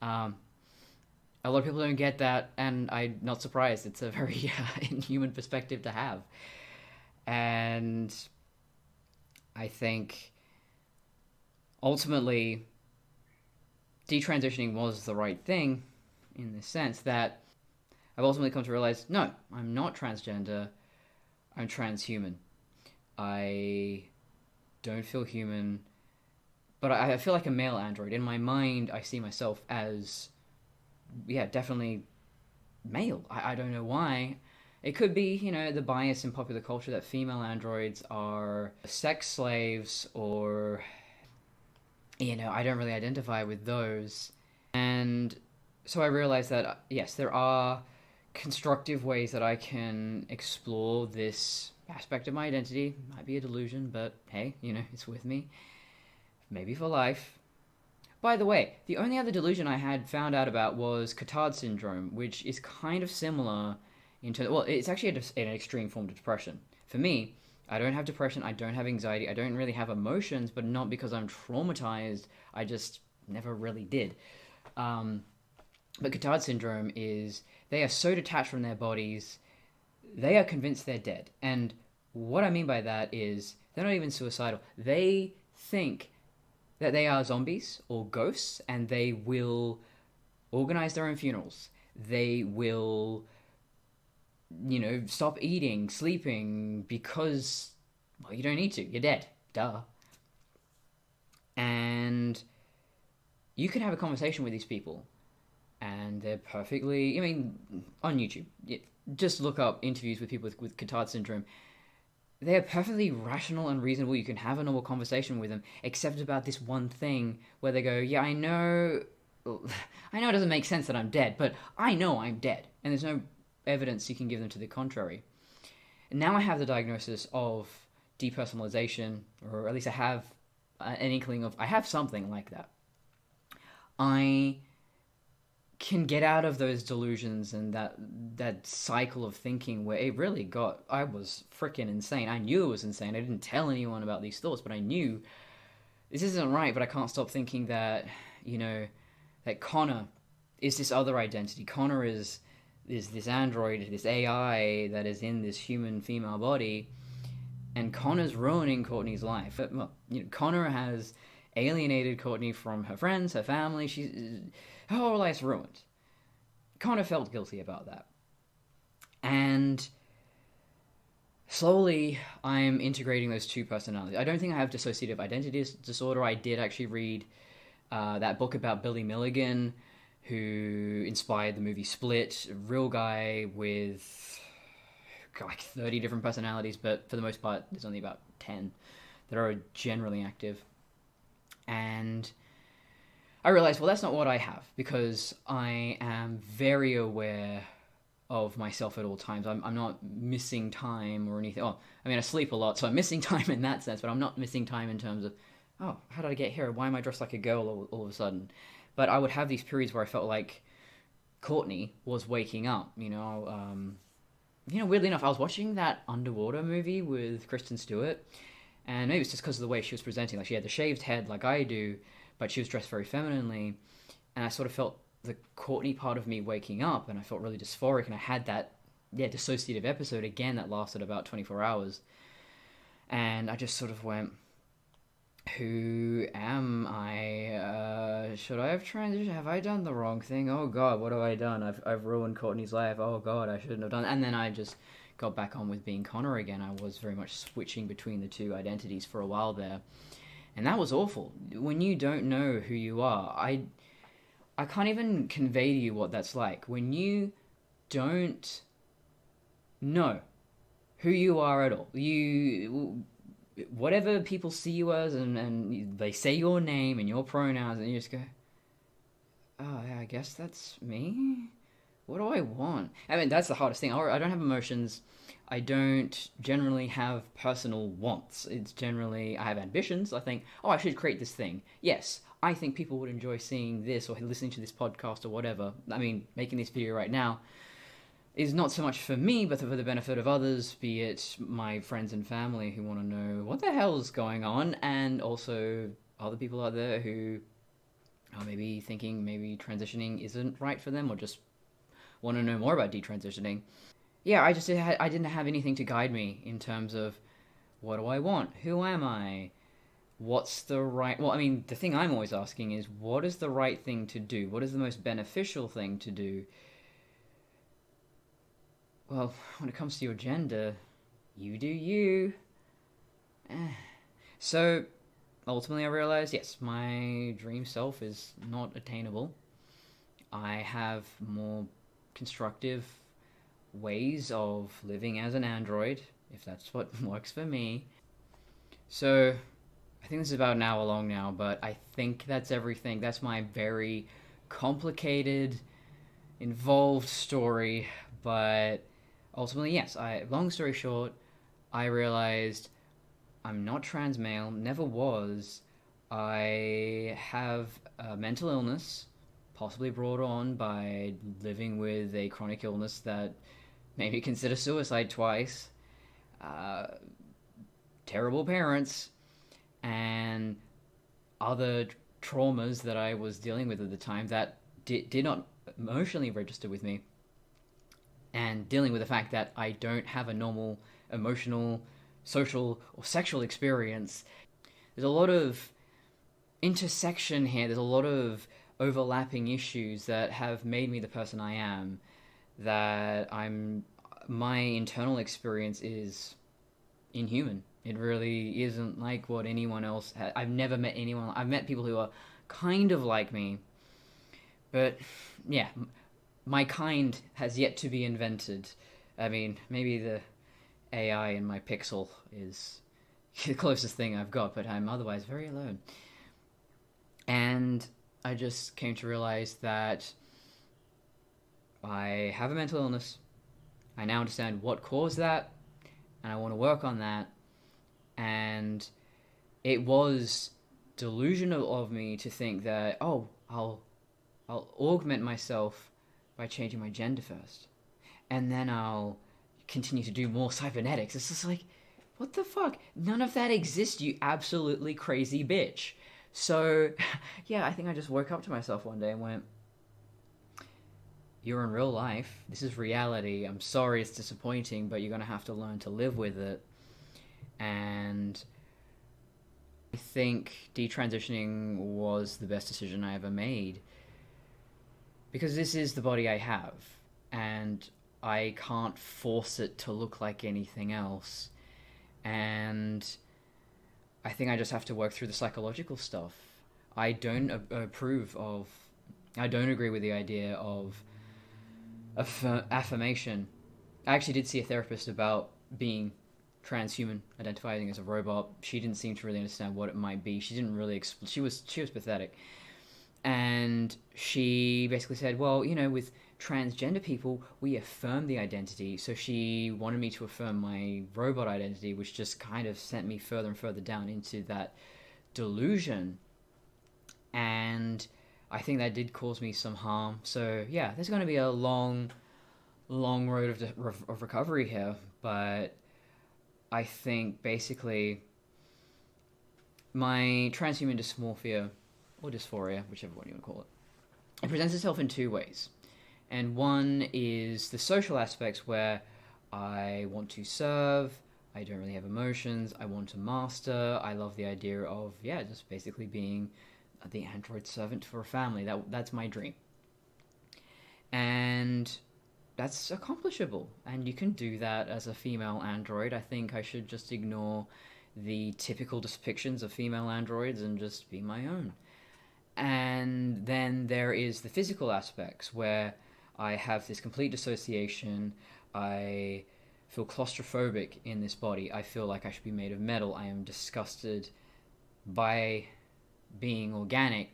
A lot of people don't get that, and I'm not surprised. It's a very inhuman perspective to have. And I think ultimately detransitioning was the right thing in the sense that I've ultimately come to realize, no, I'm not transgender, I'm transhuman. I don't feel human, but I feel like a male android. In my mind, I see myself as, definitely male. I don't know why. It could be, the bias in popular culture that female androids are sex slaves or, I don't really identify with those. And so I realized that, yes, there are constructive ways that I can explore this aspect of my identity. Might be a delusion, but hey, it's with me. Maybe for life. By the way, the only other delusion I had found out about was Qatar Syndrome, which is kind of similar it's actually an extreme form of depression. For me, I don't have depression, I don't have anxiety, I don't really have emotions, but not because I'm traumatized, I just never really did. But Qatar Syndrome is, they are so detached from their bodies, they are convinced they're dead. And what I mean by that is, they're not even suicidal. They think that they are zombies or ghosts, and they will organize their own funerals. They will, stop eating, sleeping, because, well, you don't need to. You're dead. Duh. And you can have a conversation with these people, and they're perfectly, on YouTube, just look up interviews with people with Qatar Syndrome. They are perfectly rational and reasonable. You can have a normal conversation with them, except about this one thing where they go, yeah, I know it doesn't make sense that I'm dead, but I know I'm dead. And there's no evidence you can give them to the contrary. And now I have the diagnosis of depersonalization, or at least I have an inkling of, I have something like that. I can get out of those delusions and that cycle of thinking where it really I was freaking insane. I knew it was insane. I didn't tell anyone about these thoughts, but I knew this isn't right, but I can't stop thinking that, that Connor is this other identity. Connor is this android, this AI that is in this human female body, and Connor's ruining Courtney's life. Well, Connor has alienated Courtney from her friends, her family. Her whole life's ruined. Connor felt guilty about that. And slowly, I'm integrating those two personalities. I don't think I have dissociative identity disorder. I did actually read that book about Billy Milligan, who inspired the movie Split. A real guy with like 30 different personalities, but for the most part, there's only about 10 that are generally active. And I realized, well, that's not what I have, because I am very aware of myself at all times. I'm not missing time or anything. Oh, I sleep a lot, so I'm missing time in that sense, but I'm not missing time in terms of, oh, how did I get here? Why am I dressed like a girl all of a sudden? But I would have these periods where I felt like Courtney was waking up, weirdly enough, I was watching that underwater movie with Kristen Stewart, and maybe it's just because of the way she was presenting. Like, she had the shaved head like I do, but she was dressed very femininely, and I sort of felt the Courtney part of me waking up, and I felt really dysphoric, and I had that, dissociative episode again that lasted about 24 hours, and I just sort of went, who am I? Should I have transitioned? Have I done the wrong thing? Oh God, what have I done? I've ruined Courtney's life. Oh God, I shouldn't have done. And then I just got back on with being Connor again. I was very much switching between the two identities for a while there, and that was awful. When you don't know who you are, I can't even convey to you what that's like when you don't know who you are at all. You, whatever people see you as, and they say your name and your pronouns, and you just go, oh, yeah, I guess that's me. What do I want? I mean, that's the hardest thing. I don't have emotions. I don't generally have personal wants. It's generally, I have ambitions. I think, oh, I should create this thing. Yes, I think people would enjoy seeing this or listening to this podcast or whatever. I mean, making this video right now is not so much for me, but for the benefit of others, be it my friends and family who want to know what the hell's going on, and also other people out there who are maybe thinking maybe transitioning isn't right for them, or just want to know more about detransitioning. Yeah, I didn't have anything to guide me in terms of what do I want, who am I, what's the right. Well, I mean, the thing I'm always asking is what is the right thing to do? What is the most beneficial thing to do? Well, when it comes to your gender, you do you. So, ultimately I realized, yes, my dream self is not attainable. I have more constructive ways of living as an android, if that's what works for me. So, I think this is about an hour long now, but I think that's everything. That's my very complicated, involved story, but ultimately, yes, long story short, I realized I'm not trans male, never was. I have a mental illness, possibly brought on by living with a chronic illness that made me consider suicide twice. Terrible parents, and other traumas that I was dealing with at the time that did not emotionally register with me. And dealing with the fact that I don't have a normal emotional, social, or sexual experience. There's a lot of intersection here. There's a lot of overlapping issues that have made me the person I am. My internal experience is inhuman. It really isn't like what anyone else has. I've never met anyone. I've met people who are kind of like me, but yeah, my kind has yet to be invented. I mean, maybe the AI in my pixel is the closest thing I've got, but I'm otherwise very alone. And I just came to realize that I have a mental illness. I now understand what caused that, and I want to work on that. And it was delusional of me to think that, oh, I'll augment myself by changing my gender first, and then I'll continue to do more cybernetics. It's just like, what the fuck? None of that exists, you absolutely crazy bitch. So, yeah, I think I just woke up to myself one day and went, you're in real life. This is reality. I'm sorry it's disappointing, but you're going to have to learn to live with it. And I think detransitioning was the best decision I ever made. Because this is the body I have, and I can't force it to look like anything else. And I think I just have to work through the psychological stuff. I don't I don't agree with the idea of affirmation. I actually did see a therapist about being transhuman, identifying as a robot. She didn't seem to really understand what it might be. She didn't really she was pathetic. And she basically said, well, with transgender people, we affirm the identity. So she wanted me to affirm my robot identity, which just kind of sent me further and further down into that delusion. And I think that did cause me some harm. So yeah, there's going to be a long road of recovery here. But I think basically my transhuman dysmorphia, or dysphoria, whichever one you want to call it, it presents itself in two ways. And one is the social aspects where I want to serve, I don't really have emotions, I want to master, I love the idea of, just basically being the android servant for a family. That's my dream. And that's accomplishable. And you can do that as a female android. I think I should just ignore the typical depictions of female androids and just be my own. And then there is the physical aspects where I have this complete dissociation. I feel claustrophobic in this body. I feel like I should be made of metal. I am disgusted by being organic.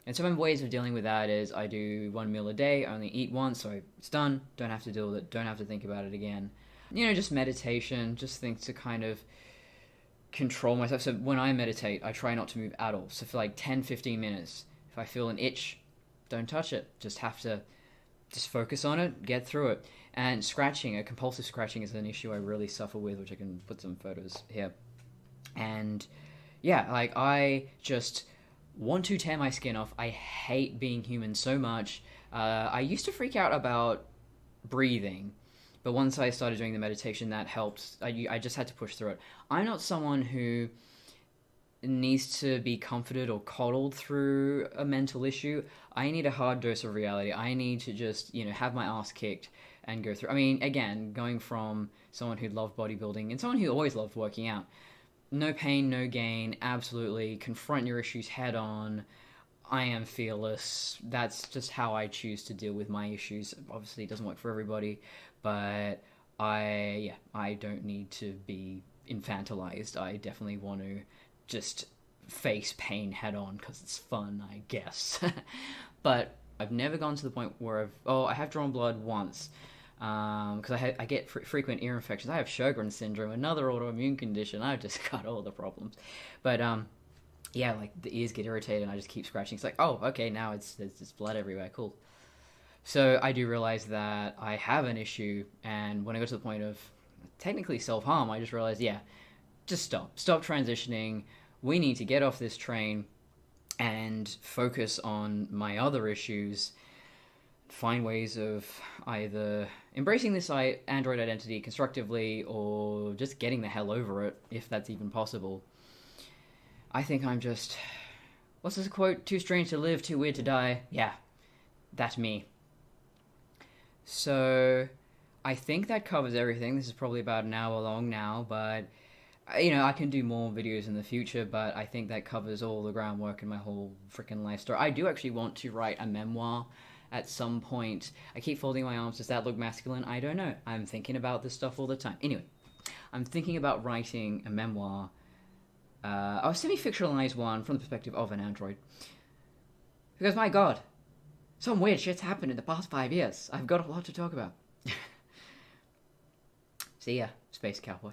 And some ways of dealing with that is I do 1 meal a day, I only eat once, so it's done, don't have to deal with it, don't have to think about it again. Just meditation, just things to kind of control myself. So when I meditate, I try not to move at all. So for like 10-15 minutes, if I feel an itch, don't touch it. Just focus on it, get through it. And scratching, compulsive scratching is an issue I really suffer with, which I can put some photos here. And yeah, like I just want to tear my skin off. I hate being human so much. I used to freak out about breathing, but once I started doing the meditation, that helped. I just had to push through it. I'm not someone who needs to be comforted or coddled through a mental issue. I need a hard dose of reality. I need to just, have my ass kicked and go through. I mean, again, going from someone who loved bodybuilding and someone who always loved working out, no pain, no gain, absolutely. Confront your issues head on. I am fearless. That's just how I choose to deal with my issues. Obviously, it doesn't work for everybody, but I don't need to be infantilized. I definitely want to just face pain head on because it's fun, I guess. But I've never gone to the point where I have drawn blood once. Because I get frequent ear infections. I have Sjogren's syndrome, another autoimmune condition. I've just got all the problems. But like the ears get irritated and I just keep scratching. It's like, oh, okay, now there's blood everywhere. Cool. So I do realize that I have an issue, and when I go to the point of technically self-harm, I just realize, just stop transitioning. We need to get off this train and focus on my other issues. Find ways of either embracing this android identity constructively or just getting the hell over it, if that's even possible. I think I'm just... What's this quote? Too strange to live, too weird to die. Yeah, that's me. So, I think that covers everything. This is probably about an hour long now, but... I can do more videos in the future, but I think that covers all the groundwork in my whole freaking life story. I do actually want to write a memoir at some point. I keep folding my arms. Does that look masculine? I don't know. I'm thinking about this stuff all the time. Anyway, I'm thinking about writing a memoir, a semi-fictionalized one from the perspective of an android. Because, my God, some weird shit's happened in the past 5 years. I've got a lot to talk about. See ya, Space Cowboy.